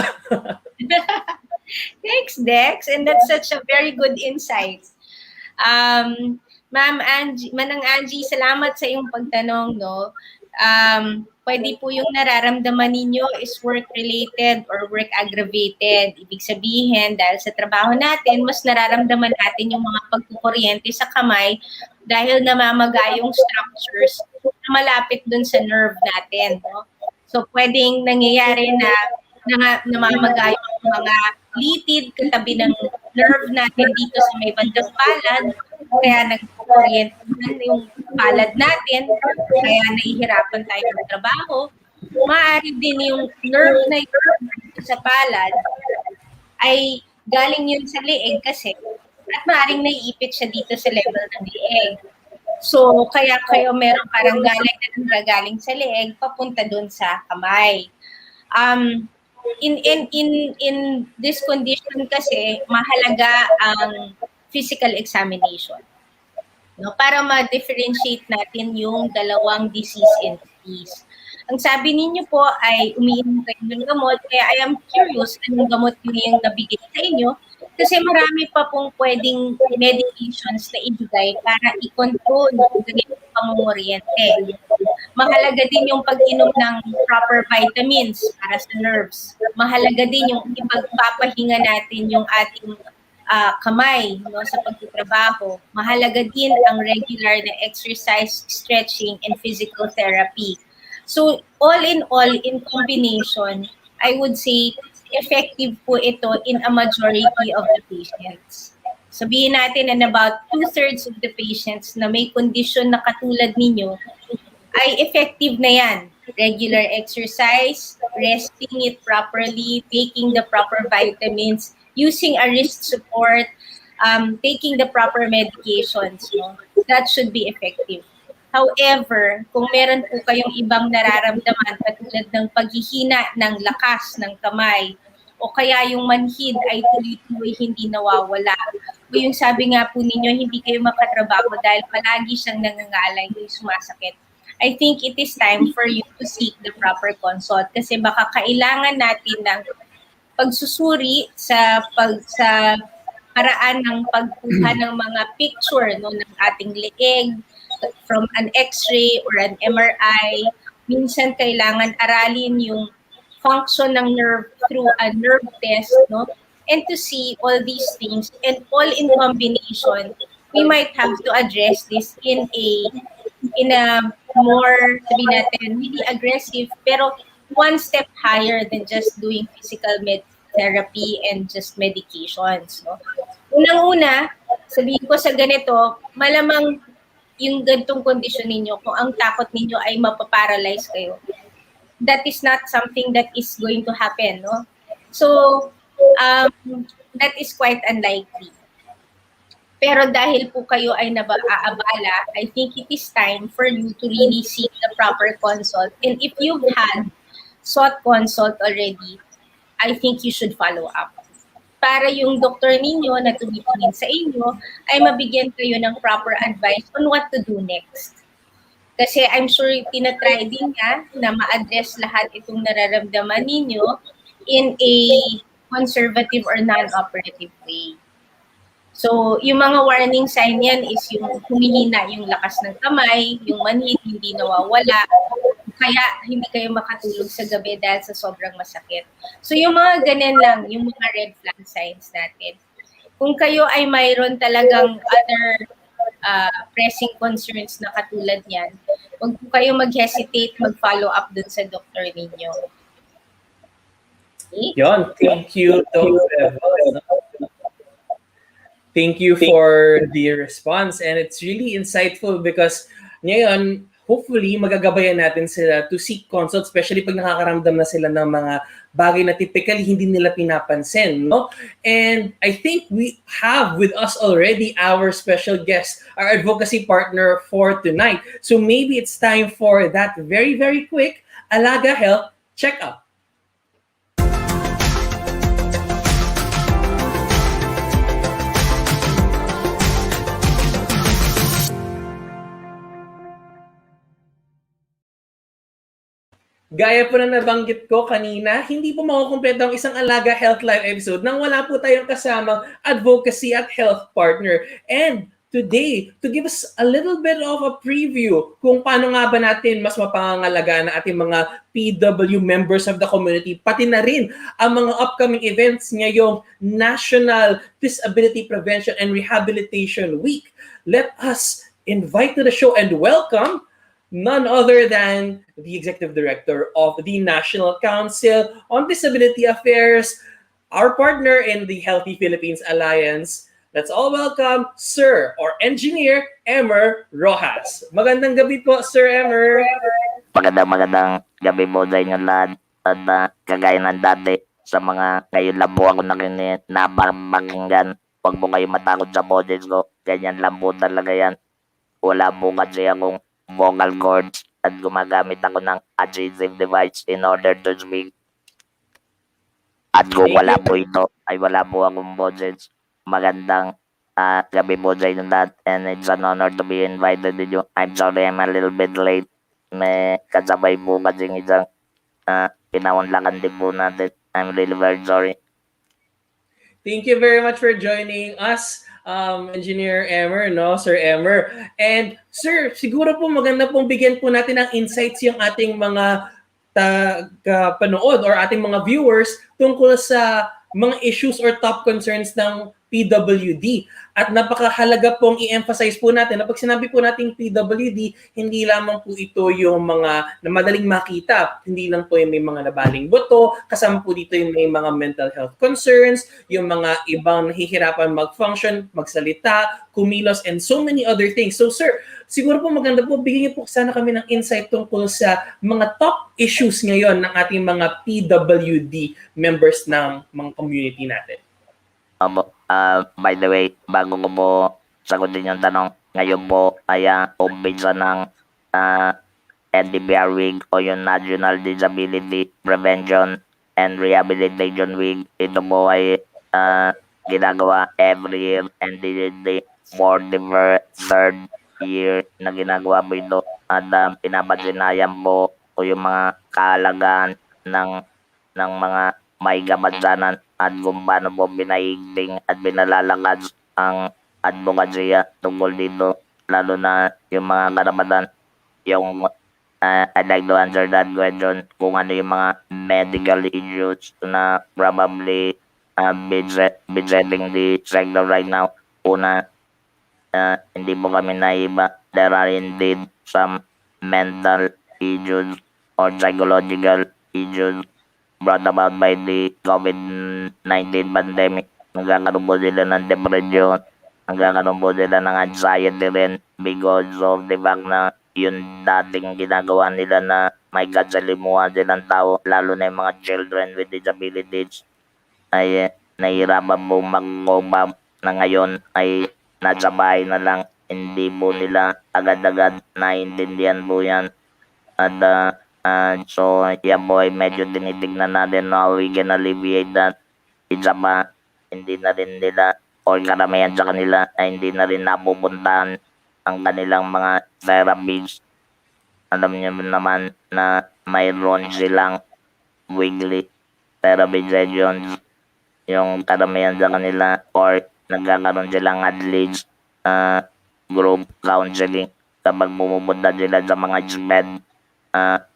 Thanks, Dex. And that's such a very good insight. Ma'am Angie, Manang Angie, salamat sa iyong pagtanong, no? Pwede po yung nararamdaman ninyo is work-related or work-aggravated. Ibig sabihin, dahil sa trabaho natin, mas nararamdaman natin yung mga pagkukuryente sa kamay dahil namamaga yung structures na malapit dun sa nerve natin. No? So, pwedeng nangyayari na namamaga yung mga litid katabi ng nerve natin dito sa may bandang palad. Kaya nag-orient yung palad natin, kaya nahihirapan tayo ng trabaho. Maaari din yung nerve na yun sa palad ay galing yun sa leeg kasi at maaaring naiipit siya dito sa level ng leeg. So, kaya kayo meron parang galing sa leeg papunta dun sa kamay. In this condition kasi, mahalaga ang physical examination, no, para ma-differentiate natin yung dalawang disease entities. Ang sabi ninyo po ay umiinom kayo ng gamot, kaya I am curious anong gamot yung nabigay sa inyo kasi marami pa pong pwedeng medications na ibigay para i-control yung pamumuryente. Mahalaga din yung pag-inom ng proper vitamins para sa nerves. Mahalaga din yung ipagpapahinga natin yung ating kamay, no, sa pagtatrabaho. Mahalaga din ang regular na exercise, stretching, and physical therapy. So, all, in combination, I would say effective po ito in a majority of the patients. Sabihin natin na about 2/3 of the patients na may kondisyon na katulad ninyo ay effective na yan. Regular exercise, resting it properly, taking the proper vitamins, using a wrist support, taking the proper medications. No? That should be effective. However, kung meron po kayong ibang nararamdaman katulad ng paghihina ng lakas ng kamay, o kaya yung manhid ay tuloy-tuloy hindi nawawala, o yung sabi nga po ninyo, hindi kayo makatrabaho dahil palagi siyang nangangalay, yung sumasakit, I think it is time for you to seek the proper consult kasi baka kailangan natin ng pagsusuri sa paraan ng pagkuha ng mga picture, no, ng ating leeg from an X-ray or an MRI. Minsan kailangan aralin yung function ng nerve through a nerve test, no? And to see all these things and all in combination, we might have to address this in a more, sabi natin, hindi aggressive, pero one step higher than just doing physical therapy and just medications. No? Unang-una, sabihin ko sa ganito, malamang yung ganitong kondisyon ninyo, kung ang takot ninyo ay mapaparalyze kayo, that is not something that is going to happen. No? So, that is quite unlikely. Pero dahil po kayo ay aabala, I think it is time for you to really seek the proper consult. And if you've had sought consult already, I think you should follow up. Para yung doktor ninyo na tumitingin sa inyo ay mabigyan kayo ng proper advice on what to do next. Kasi I'm sure tinatry din niya na ma-address lahat itong nararamdaman ninyo in a conservative or non-operative way. So, yung mga warning sign yan is yung humihina yung lakas ng kamay, yung manhid hindi nawawala, kaya hindi kayo makatulog sa gabi dahil sa sobrang masakit. So, yung mga ganyan lang, yung mga red flag signs natin. Kung kayo ay mayroon talagang other pressing concerns na katulad yan, huwag po kayo mag-hesitate, mag-follow up dun sa doktor ninyo. Okay? Yon, thank you, Dr. Thank you for the response, and it's really insightful because ngayon, hopefully, magagabayan natin sila to seek consult, especially pag nakakaramdam na sila ng mga bagay na typically hindi nila pinapansin. No? And I think we have with us already our special guest, our advocacy partner for tonight. So maybe it's time for that very, very quick Alaga Health checkup. Gaya po na nabanggit ko kanina, hindi po makukumpleto ang isang Alaga Health Live episode nang wala po tayong kasamang advocacy at health partner. And today, to give us a little bit of a preview kung paano nga ba natin mas mapangangalagaan ang ating mga PW members of the community, pati na rin ang mga upcoming events ngayong National Disability Prevention and Rehabilitation Week. Let us invite to the show and welcome none other than the Executive Director of the National Council on Disability Affairs, our partner in the Healthy Philippines Alliance. Let's all welcome Sir or Engineer Emer Rojas. Magandang gabi po, Sir Emer. Magandang gabi po sa inyo lahat. At kagaya ng dati, sa mga ngayon lang po ako nakinig na pakinggan. Huwag mo kayo matakot sa boses ko. Ganyan lang po talaga yan. Wala po kasi akong vocal cords at gumagamit ako ng adhesive device in order to speak. At kung wala po ito, ay wala po akong boses. Magandang gabi po sa inyo lahat, and it's an honor to be invited with you. I'm sorry I'm a little bit late. May kasabay po kasi isang pinaunlakan din po natin. I'm really very sorry. Thank you very much for joining us. Engineer Emer, no? Sir Emer. And sir, siguro po maganda pong bigyan po natin ng insights yung ating mga panood or ating mga viewers tungkol sa mga issues or top concerns ng PWD. At napakahalaga pong i-emphasize po natin na pag sinabi po nating PWD, hindi lamang po ito yung mga na madaling makita. Hindi lang po yung may mga nabaling buto, kasama po dito yung may mga mental health concerns, yung mga ibang nahihirapan mag-function, magsalita, kumilos, and so many other things. So sir, siguro po maganda po, bigyan niyo po sana kami ng insight tungkol sa mga top issues ngayon ng ating mga PWD members ng mga community natin. By the way, bago ko po sagutin yung tanong, ngayon po ay umpisa ng NDPR Week o yung National Disability Prevention and Rehabilitation Week. Ito po ay ginagawa every year and this is the 43rd year na ginagawa po ito. At pinapasinayan po o yung mga kaalagaan ng mga may kapansanan at kung paano po pinaigting at pinalalakas ang advokasya tungkol dito, lalo na yung mga karapatan. Yung I'd like to answer that question kung ano yung mga medical issues na probably besetting the sector right now. Una, hindi po kami naiba. There are indeed some mental issues or psychological issues brought about by the COVID-19 pandemic. Nagkakaroon po sila ng depression, nagkakaroon po sila ng anxiety rin because of the fact na yun dating ginagawa nila na may kasalimuhan silang tao, lalo na yung mga children with disabilities, ay nahihirapan po mag-cope na ngayon ay nasa bahay na lang. Hindi po nila agad-agad naiintindihan po yan. At so, yan po ay medyo tinitignan natin how we can alleviate that. Isa pa, hindi na rin nila, or karamihan sa kanila, ay hindi na rin napupuntahan ang kanilang mga therapies. Alam niyo naman na mayroon silang weekly therapy sessions, yung karamihan sa kanila, or nagkakaroon silang at least group counseling kapag pumupunta sila sa mga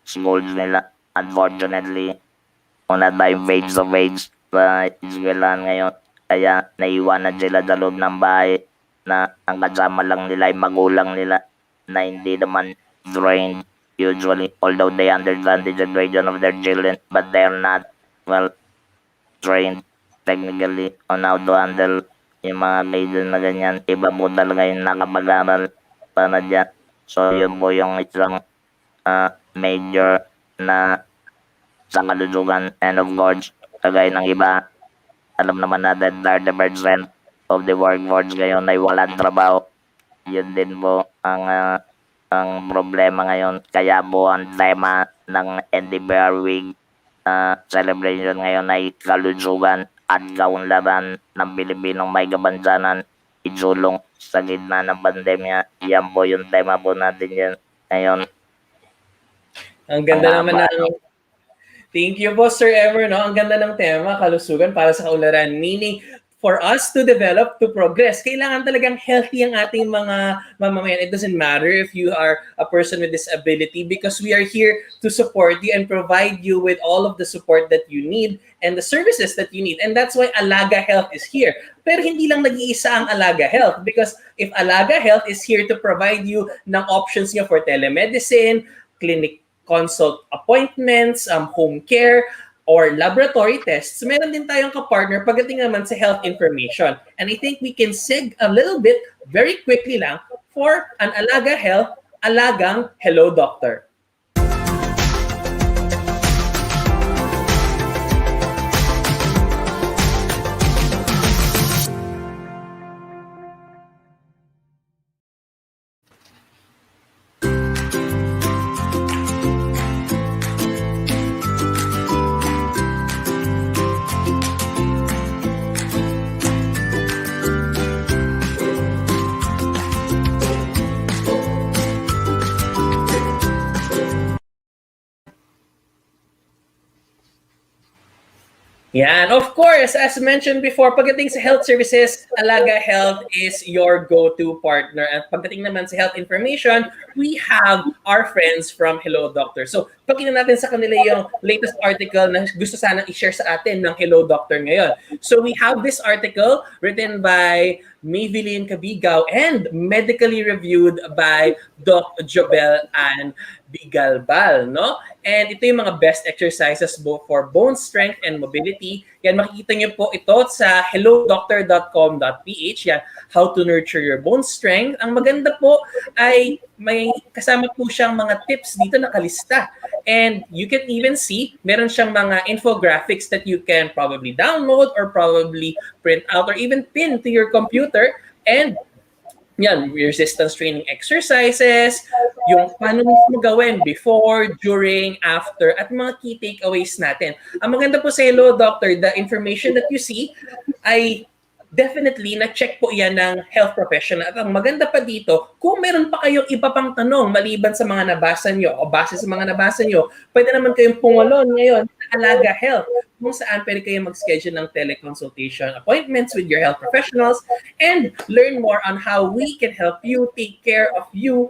schools nila. Unfortunately, wala tayong face-to-face sa eskwelahan ngayon. Kaya naiwanan sila sa loob ng bahay na ang kasama lang nila ay magulang nila na hindi naman trained usually, although they understand the situation of their children, but they're not well trained technically on how to handle yung mga cases na ganyan. Iba po talaga yung nakapag-aral para dyan. So yun po yung isang major na sa kalusugan. And of course, kagaya ng iba, alam naman natin 30% of the workforce ngayon ay walang trabaho. Yun din po ang problema ngayon. Kaya po ang tema ng NDPR Week celebration ngayon ay kalusugan at kaunlaran ng Pilipinong may kapansanan, isulong sa gitna ng pandemya. Yan po yung tema po natin yan ngayon. Ang ganda naman ng... Thank you po, Sir Emer. No? Ang ganda ng tema, kalusugan para sa kaunlaran. Meaning, for us to develop, to progress, kailangan talagang healthy ang ating mga mamamayan. It doesn't matter if you are a person with disability because we are here to support you and provide you with all of the support that you need and the services that you need. And that's why Alaga Health is here. Pero hindi lang nag-iisa ang Alaga Health because if Alaga Health is here to provide you ng options niya for telemedicine, clinic consult appointments, home care, or laboratory tests, meron din tayong kapartner pagdating naman sa health information. And I think we can seg a little bit, very quickly lang, for an Alaga Health, Alagang Hello Doctor. Yan. Of course, as mentioned before, pagdating sa health services, Alaga Health is your go-to partner. At pagdating naman sa health information, we have our friends from Hello Doctor. So, pakinggan natin sa kanila yung latest article na gusto sanang i-share sa atin ng Hello Doctor ngayon. So, we have this article written by Maybelline Cabigaw and medically reviewed by Doc Jobel and Bigalbal, no? And ito yung mga best exercises both for bone strength and mobility. Yan, makikita niyo po ito sa hellodoctor.com.ph. Yan, how to nurture your bone strength. Ang maganda po ay may kasama po siyang mga tips dito nakalista. And you can even see, meron siyang mga infographics that you can probably download or probably print out or even pin to your computer. And yan, resistance training exercises, yung paano mismo gawin before, during, after, at mga key takeaways natin. Ang maganda po sa Hello Doctor, the information that you see ay definitely na-check po yan ng health professional. At ang maganda pa dito, kung meron pa kayong iba pang tanong maliban sa mga nabasa nyo o base sa mga nabasa nyo, pwede naman kayong pumulon ngayon sa Alaga Health kung saan pwede kayong mag-schedule ng teleconsultation appointments with your health professionals and learn more on how we can help you take care of you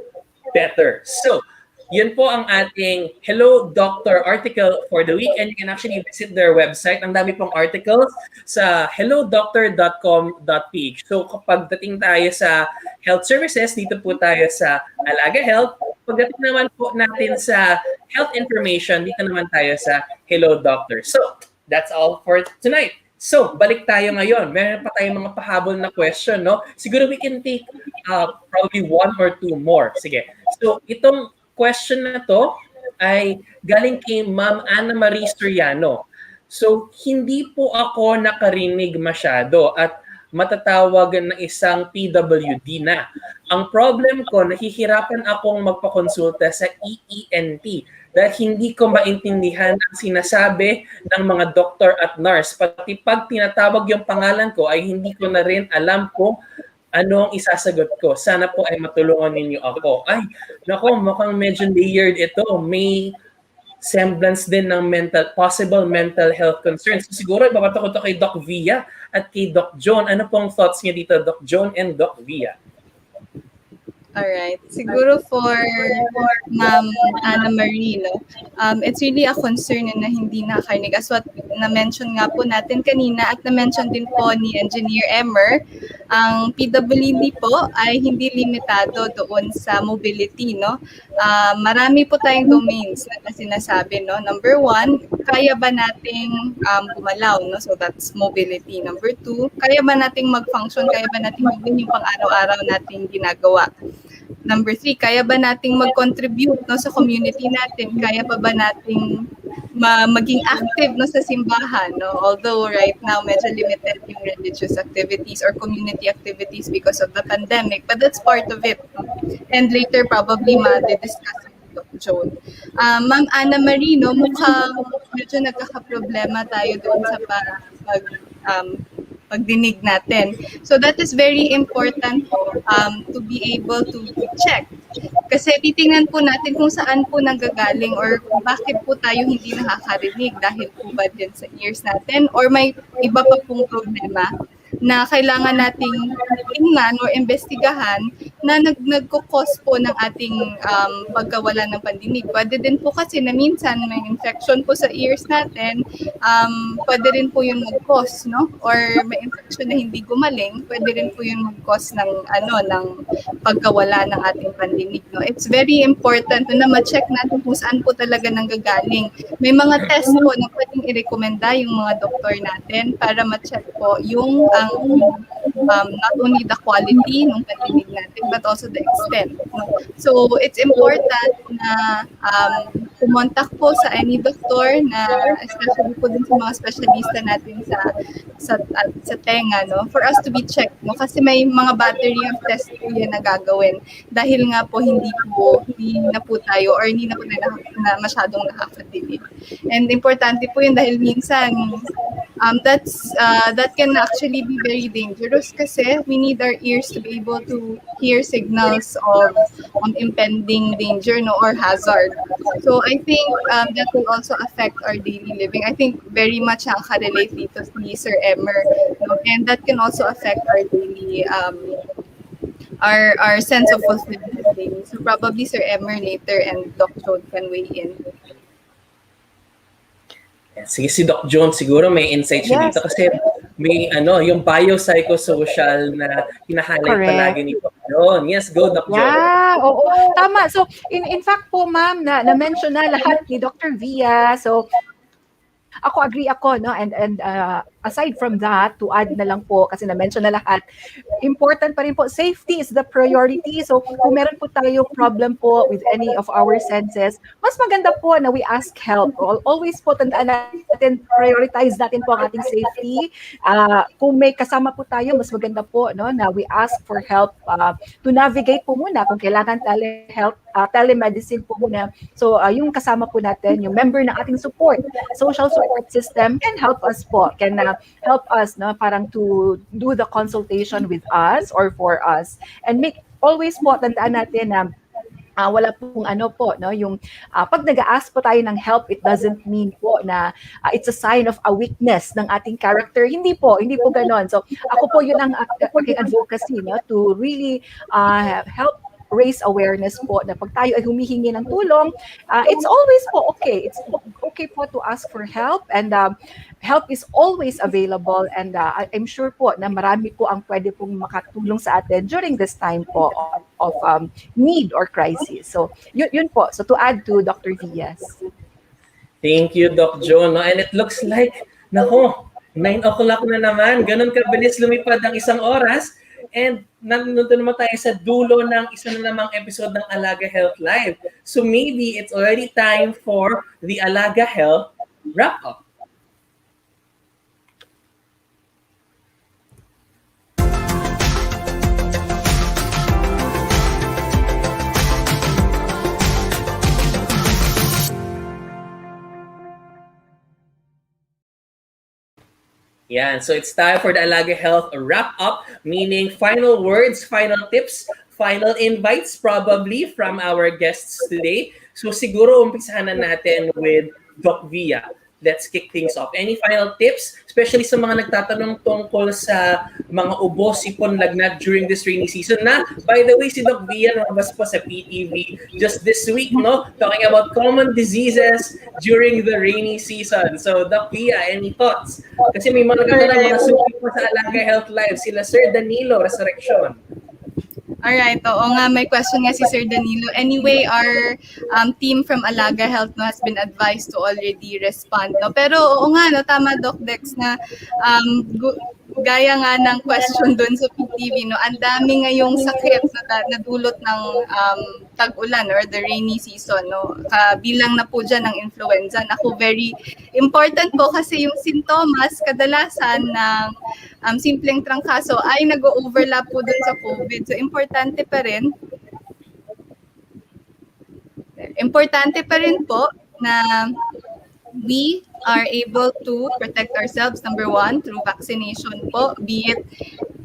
better. So, yun po ang ating Hello Doctor article for the week, and you can actually visit their website. Ang dami pong articles sa hellodoctor.com.ph. So kapag dating tayo sa health services, dito po tayo sa Alaga Health. Pagdating naman po natin sa health information, dito naman tayo sa Hello Doctor. So that's all for tonight. So, balik tayo ngayon. Meron pa tayong mga pahabol na question, no? Siguro we can take probably one or two more. Sige. So, itong question na to ay galing kay Ma'am Ana Marie Soriano. So, hindi po ako nakarinig masyado at matatawag na isang PWD na. Ang problem ko, nahihirapan akong magpakonsulta sa EENT dahil hindi ko maintindihan ang sinasabi ng mga doktor at nurse. Pati pag tinatawag yung pangalan ko ay hindi ko na rin alam kung ano ang isasagot ko. Sana po ay matulungan ninyo ako. Ay, nako, mukhang medyo layered ito. May semblance din ng possible mental health concerns. So, siguro, ibabato ko ito kay Doc Via at kay Doc Joan. Ano pong thoughts niya dito, Doc Joan and Doc Via? Alright. Siguro for Ma'am Ana Marie, no, it's really a concern na hindi nakarinig. As what na-mention nga po natin kanina at na-mention din po ni Engineer Emer, ang PWD po ay hindi limitado doon sa mobility, no? Marami po tayong domains na sinasabi, no? Number one, kaya ba nating gumalaw, no? So that's mobility. Number two, kaya ba nating mag-function, kaya ba nating gawin yung pang-araw-araw nating ginagawa? Number three, kaya ba nating mag-contribute, no, sa community natin? Kaya pa ba nating maging active, no, sa simbahan? No? Although right now, medyo limited yung religious activities or community activities because of the pandemic. But that's part of it. No? And later, probably, ma-discuss with Joan. Ma'am Ana Marie, no, mukhang medyo nagkakaproblema tayo doon sa pagdinig natin. So that is very important to be able to check. Kasi titingnan po natin kung saan po nanggagaling or bakit po tayo hindi nakakarinig dahil po ba din sa ears natin or may iba pa pong problema na kailangan nating tingnan or investigahan na nagkukos po ng ating pagkawala ng pandinig. Pwede din po kasi na minsan may infection po sa ears natin, pwede rin po yung mag-cause, no? Or may infection na hindi gumaling, pwede rin po yung mag-cause ng pagkawala ng ating pandinig, no? It's very important na ma-check natin kung saan po talaga nanggagaling. May mga test po na pwedeng i-recommenda yung mga doktor natin para ma-check po yung not only the quality ng pandinig natin but also the extent. No? So it's important na kumontak po sa any doctor na especially po din sa mga specialista natin sa tenga, no? For us to be checked, no? Kasi may mga battery of test po yan na gagawin. Dahil nga po hindi na po tayo or hindi na po tayo na masyadong nakakadilig. And importante po yun dahil minsan that can actually be very dangerous kasi we need our ears to be able to hear signals of impending danger, no, or hazard. So I think that will also affect our daily living. I think very much relate dito si Sir Emer, no? And that can also affect our daily our sense of fulfillment daily. So probably Sir Emer later and Doc Joan can weigh in. Sige, si Doc Joan siguro may insight siya dito kasi may yung biopsychosocial na hina-highlight palagi ni Doc Joan. Yes, go Doc Joan. Yeah, oo, tama. So in fact po ma'am na-mention na lahat ni Dr. Via. So ako agree ako, no, and aside from that, to add na lang po kasi na-mention na lahat, important pa rin po, safety is the priority. So kung meron po tayong problem po with any of our senses, mas maganda po na we ask help. Always po tandaan natin, prioritize natin po ang ating safety. Kung may kasama po tayo, mas maganda po, no, na we ask for help to navigate po muna kung kailangan telehealth, telemedicine po muna. So yung kasama po natin, yung member ng ating social support system can help us po, can help us, no, parang to do the consultation with us or for us. And always po tandaan natin na wala pong no, yung pag nag-ask po tayo ng help, it doesn't mean po na it's a sign of a weakness ng ating character. Hindi po ganon. So ako po yun ang aking advocacy, no, to really help raise awareness po na pag tayo ay humihingi ng tulong, it's always po okay. It's okay po to ask for help, and help is always available, and I'm sure po na marami po ang pwede pong makatulong sa atin during this time po of need or crisis. So yun po. So to add to Dr. Vias. Thank you, Doc Joan. No? And it looks like, 9 o'clock na naman. Ganun kabilis lumipad ang isang oras. And nandito naman tayo sa dulo ng isa na namang episode ng Alaga Health Live. So maybe it's already time for the Alaga Health wrap-up. Yan, so it's time for the Alaga Health wrap-up, meaning final words, final tips, final invites probably from our guests today. So siguro umpisahan na natin with Doc Via. Let's kick things off. Any final tips, especially sa mga nagtatanong tungkol sa mga ubo, sipon, lagnat during this rainy season na, by the way, si Doc Via lumabas po sa PTV just this week, no? Talking about common diseases during the rainy season. So, Doc Via, any thoughts? Kasi may mga nagtatanong mga suki po sa Alaga Health Live, sila Sir Danilo, Resurrection. Alright, oo nga, may question nga si Sir Danilo. Anyway, our team from Alaga Health has been advised to already respond. No? Pero oo nga, no, tama Doc Dex na gaya nga ng question doon sa PTV, no, ang dami ngayong sakit na dulot ng tag-ulan or the rainy season, no. Bilang na po dyan ng influenza. Naku, very important po kasi yung sintomas kadalasan ng simpleng trangkaso ay nag-overlap po dun sa COVID. So, importante pa rin po na we are able to protect ourselves, number one, through vaccination po, be it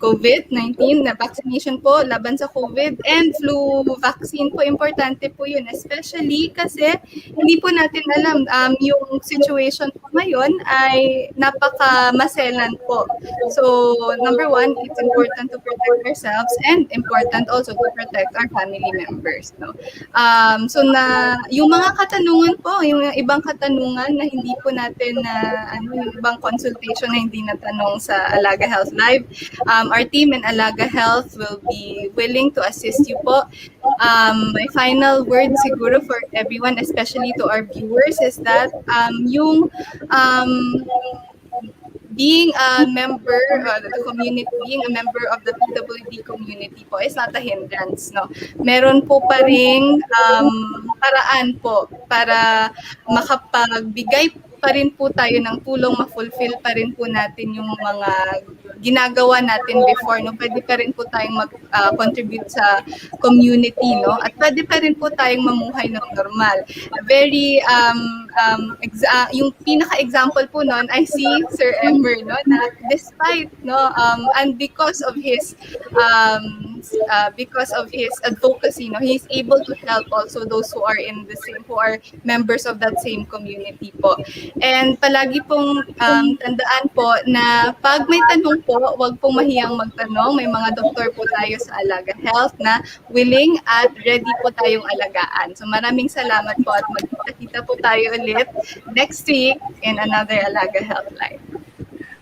COVID-19 na vaccination po laban sa COVID, and flu vaccine po, importante po yun, especially kasi hindi po natin alam, yung situation po ngayon ay napaka-maselan po. So, number one, it's important to protect ourselves and important also to protect our family members. No? So, yung mga katanungan po, yung ibang katanungan na hindi po natin yung ibang consultation na hindi natanong sa Alaga Health Live, our team in Alaga Health will be willing to assist you po. My final word siguro for everyone, especially to our viewers, is that yung being a member of the community, being a member of the PWD community po is not a hindrance, no. Meron po pa ring paraan po para makapagbigay pa rin po tayo ng tulong, ma-fulfill pa rin po natin yung mga ginagawa natin before, no? Pwede pa rin po tayong mag-contribute sa community, no? At pwede pa rin po tayong mamuhay ng normal. Very, yung pinaka-example po noon, I see Sir Emer, no? Na despite, no, and because of his advocacy, no, he's able to help also those who are in the same, who are members of that same community po. And palagi pong tandaan po na pag may tanong po, wag pong mahiyang magtanong. May mga doktor po tayo sa Alaga Health na willing at ready po tayong alagaan. So maraming salamat po at magkita-kita po tayo ulit next week in another Alaga Health Live.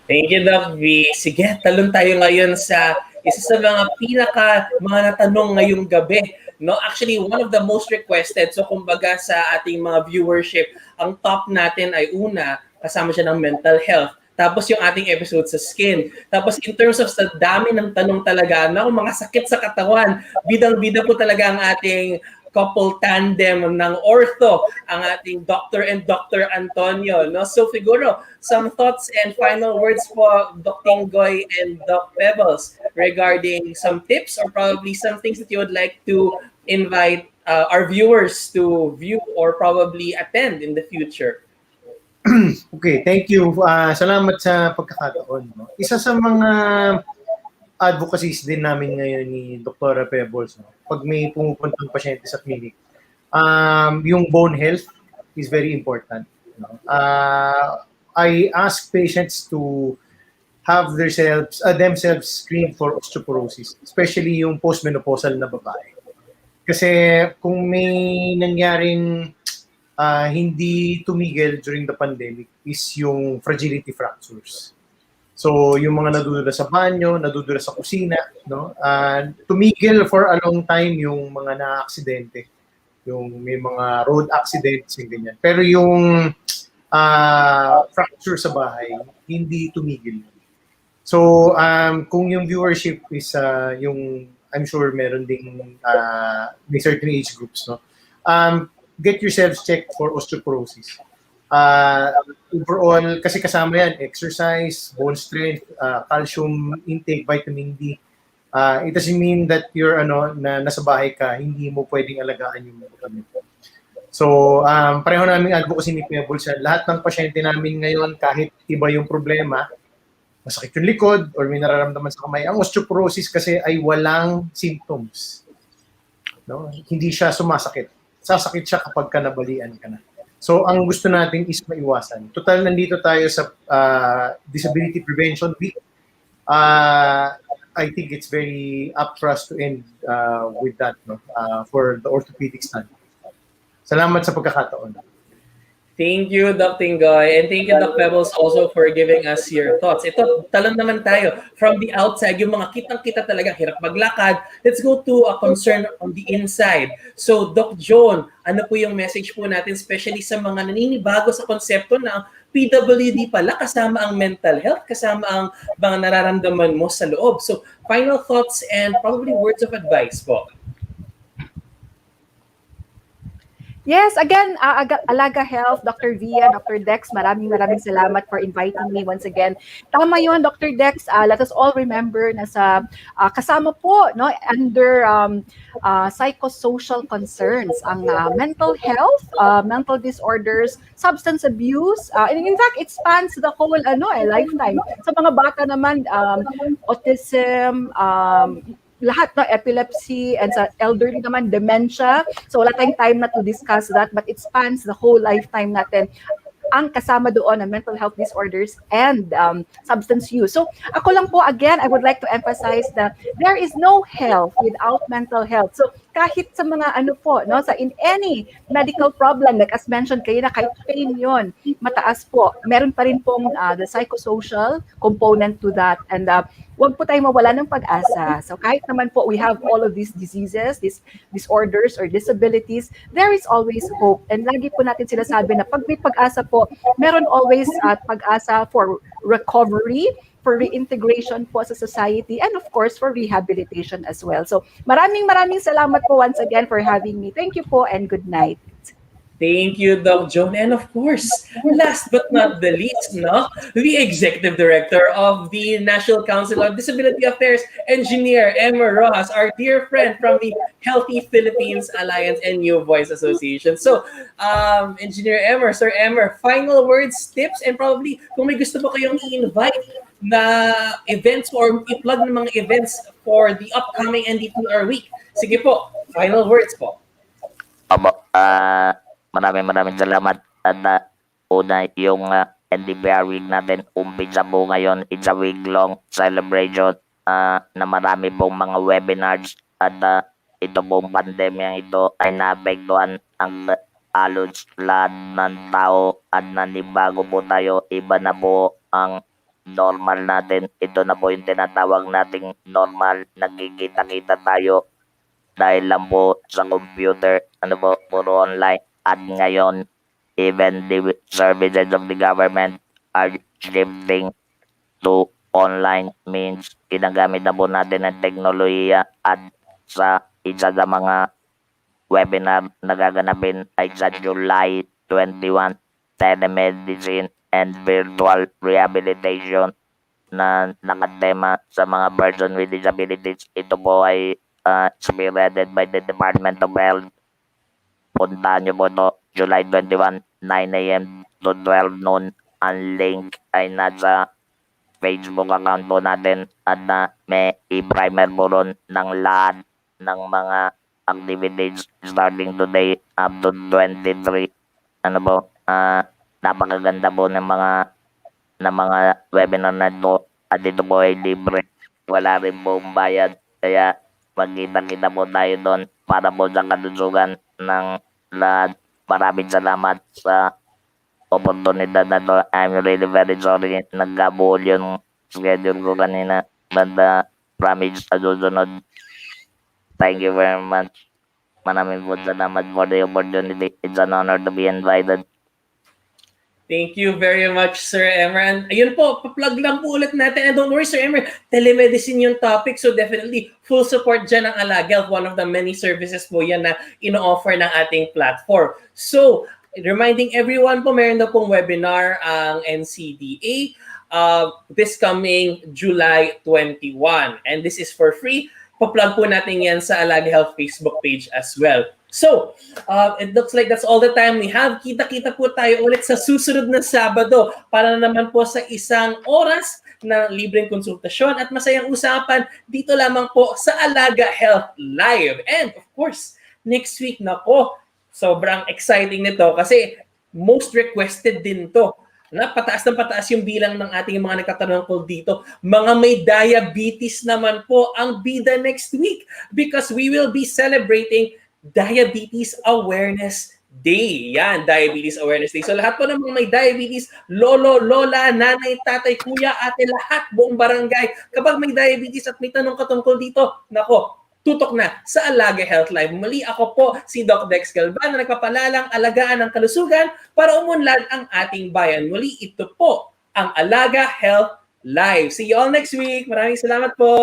Thank you, Doc V. Sige, talon tayo ngayon sa isa sa mga natanong ngayong gabi. No, actually, one of the most requested. So, kumbaga sa ating mga viewership, ang top natin ay una, kasama siya ng mental health. Tapos yung ating episode sa skin. Tapos in terms of sa dami ng tanong talaga, mga sakit sa katawan, bidang-bida po talaga ang ating couple tandem ng ortho, ang ating Dr. and Dr. Antonio. No? So siguro, some thoughts and final words po, Dr. Tinggoy and Doc Pebbles regarding some tips or probably some things that you would like to invite our viewers to view or probably attend in the future. Okay, thank you. Salamat sa pagkakataon. No? Isa sa mga advocacies din namin ngayon ni Dr. Pebbles, no? Pag may pumupuntang pasyente sa clinic, yung bone health is very important. No? I ask patients to have themselves screened for osteoporosis, especially yung postmenopausal na babae. Kasi kung may nangyaring hindi tumigil during the pandemic is yung fragility fractures. So, yung mga nadudura sa banyo, nadudura sa kusina, no? Tumigil for a long time yung mga na-aksidente. Yung may mga road accidents, yung ganyan. Pero yung fracture sa bahay, hindi tumigil. So, kung yung viewership is I'm sure meron ding may certain age groups, no? Get yourselves checked for osteoporosis. Overall, kasi kasama yan, exercise, bone strength, calcium intake, vitamin D. It doesn't mean that you're na nasa bahay ka, hindi mo pwedeng alagaan yung gamit. So, pareho naming advocacy ni Pebbles yan. Lahat ng pasyente namin ngayon, kahit iba yung problema, masakit yung likod or may nararamdaman sa kamay, ang osteoporosis kasi ay walang symptoms. No? Hindi siya sumasakit. Sasakit siya kapag kanabalian ka na. So, ang gusto natin is maiwasan. Total, nandito tayo sa Disability Prevention Week. I think it's very up for us to end with that, no? For the orthopedic stand. Salamat sa pagkakataon. Thank you, Dr. Tinggoy. And thank you, Dr. Pebbles, also for giving us your thoughts. Ito, talon naman tayo. From the outside, yung mga kitang-kita talaga, hirap maglakad. Let's go to a concern on the inside. So, Doc Joan, ano po yung message po natin, especially sa mga naninibago sa konsepto na PWD pala, kasama ang mental health, kasama ang mga nararamdaman mo sa loob. So, final thoughts and probably words of advice po. Yes, again, Alaga Health, Dr. Via, Dr. Dex, maraming salamat for inviting me once again. Tama yun, Dr. Dex, let us all remember na sa kasama po, no, under psychosocial concerns, ang mental health, mental disorders, substance abuse, and in fact, it spans the whole lifetime. Sa mga bata naman, autism, lahat, no, epilepsy, and sa elderly naman, dementia. So wala tayong time na to discuss that, but it spans the whole lifetime natin. Ang kasama doon ng mental health disorders and substance use. So ako lang po, again, I would like to emphasize that there is no health without mental health. So kahit sa mga in any medical problem, like as mentioned kayo na kahit pain yun, mataas po, meron pa rin pong the psychosocial component to that. And wag po tayo mawala ng pag-asa. So kahit naman po we have all of these diseases, these disorders or disabilities, there is always hope. And lagi po natin sinasabi na pag may pag-asa po, meron always pag-asa for recovery, for reintegration po sa society, and of course for rehabilitation as well. So maraming salamat po once again for having me. Thank you po and good night. Thank you, Doc Joan. And of course, last but not the least, no, the Executive Director of the National Council on Disability Affairs, Engineer Emer Rojas, our dear friend from the Healthy Philippines Alliance and New Voice Association. So, Engineer Emer, Sir Emer, final words, tips, and probably kung may gusto po kayong i-invite na events or i-plug ng mga events for the upcoming NDPR week. Sige po, final words po. Maraming salamat. At una yung NDPR week natin, umpisa po ngayon. It's a week-long celebration na marami pong mga webinars. At ito pong pandemya ito ay naapektuhan ang halos lahat ng tao at nanibago po tayo. Iba na po ang normal natin. Ito na po yung tinatawag nating normal. Nagkikita-kita tayo dahil lang po sa computer, puro online. At ngayon, even the services of the government are shifting to online means. Ginagamit na po natin ang teknolohiya at sa isa sa mga webinar na gaganapin ay sa July 21, telemedicine and virtual rehabilitation na nakatema sa mga person with disabilities. Ito po ay spearheaded by the Department of Health. Puntahan nyo po ito, July 21, 9 a.m. to 12 noon. Ang link ay nasa Facebook account po natin at may i-primer po ron ng lahat ng mga activities starting today up to 23. Napakaganda po ng mga webinar na ito at ito po ay libre. Wala rin po bayad. Kaya magkita-kita po tayo doon para po sa kalusugan ng lahat. Maraming salamat sa oportunidad na to. I'm really very sorry. Nagkabuhol yung schedule ko kanina. But promise sa susunod. Thank you very much. Maraming po salamat for the opportunity. It's an honor to be invited. Thank you very much, Sir Emer. And ayun po, pa-plug lang po ulit natin. And don't worry, Sir Emer, telemedicine yung topic. So definitely, full support dyan ng Alaga Health. One of the many services po yan na ino-offer ng ating platform. So, reminding everyone po, meron na pong webinar ang NCDA this coming July 21. And this is for free. Pa-plug po natin yan sa Alaga Health Facebook page as well. So, it looks like that's all the time we have. Kita-kita po tayo ulit sa susunod na Sabado para naman po sa isang oras na libreng konsultasyon at masayang usapan dito lamang po sa Alaga Health Live. And of course, next week na po, sobrang exciting nito kasi most requested din to. Pataas ng pataas yung bilang ng ating mga nagtatanong ko dito. Mga may diabetes naman po ang bida next week because we will be celebrating Diabetes Awareness Day. Yan, Diabetes Awareness Day. So lahat po ng mga may diabetes, lolo, lola, nanay, tatay, kuya, ate, lahat, buong barangay. Kapag may diabetes at may tanong ka tungkol dito, nako, tutok na sa Alaga Health Live. Muli ako po si Doc Dexter Galban na nagpapalalang alagaan ng kalusugan para umunlad ang ating bayan. Muli, ito po ang Alaga Health Live. See you all next week. Maraming salamat po.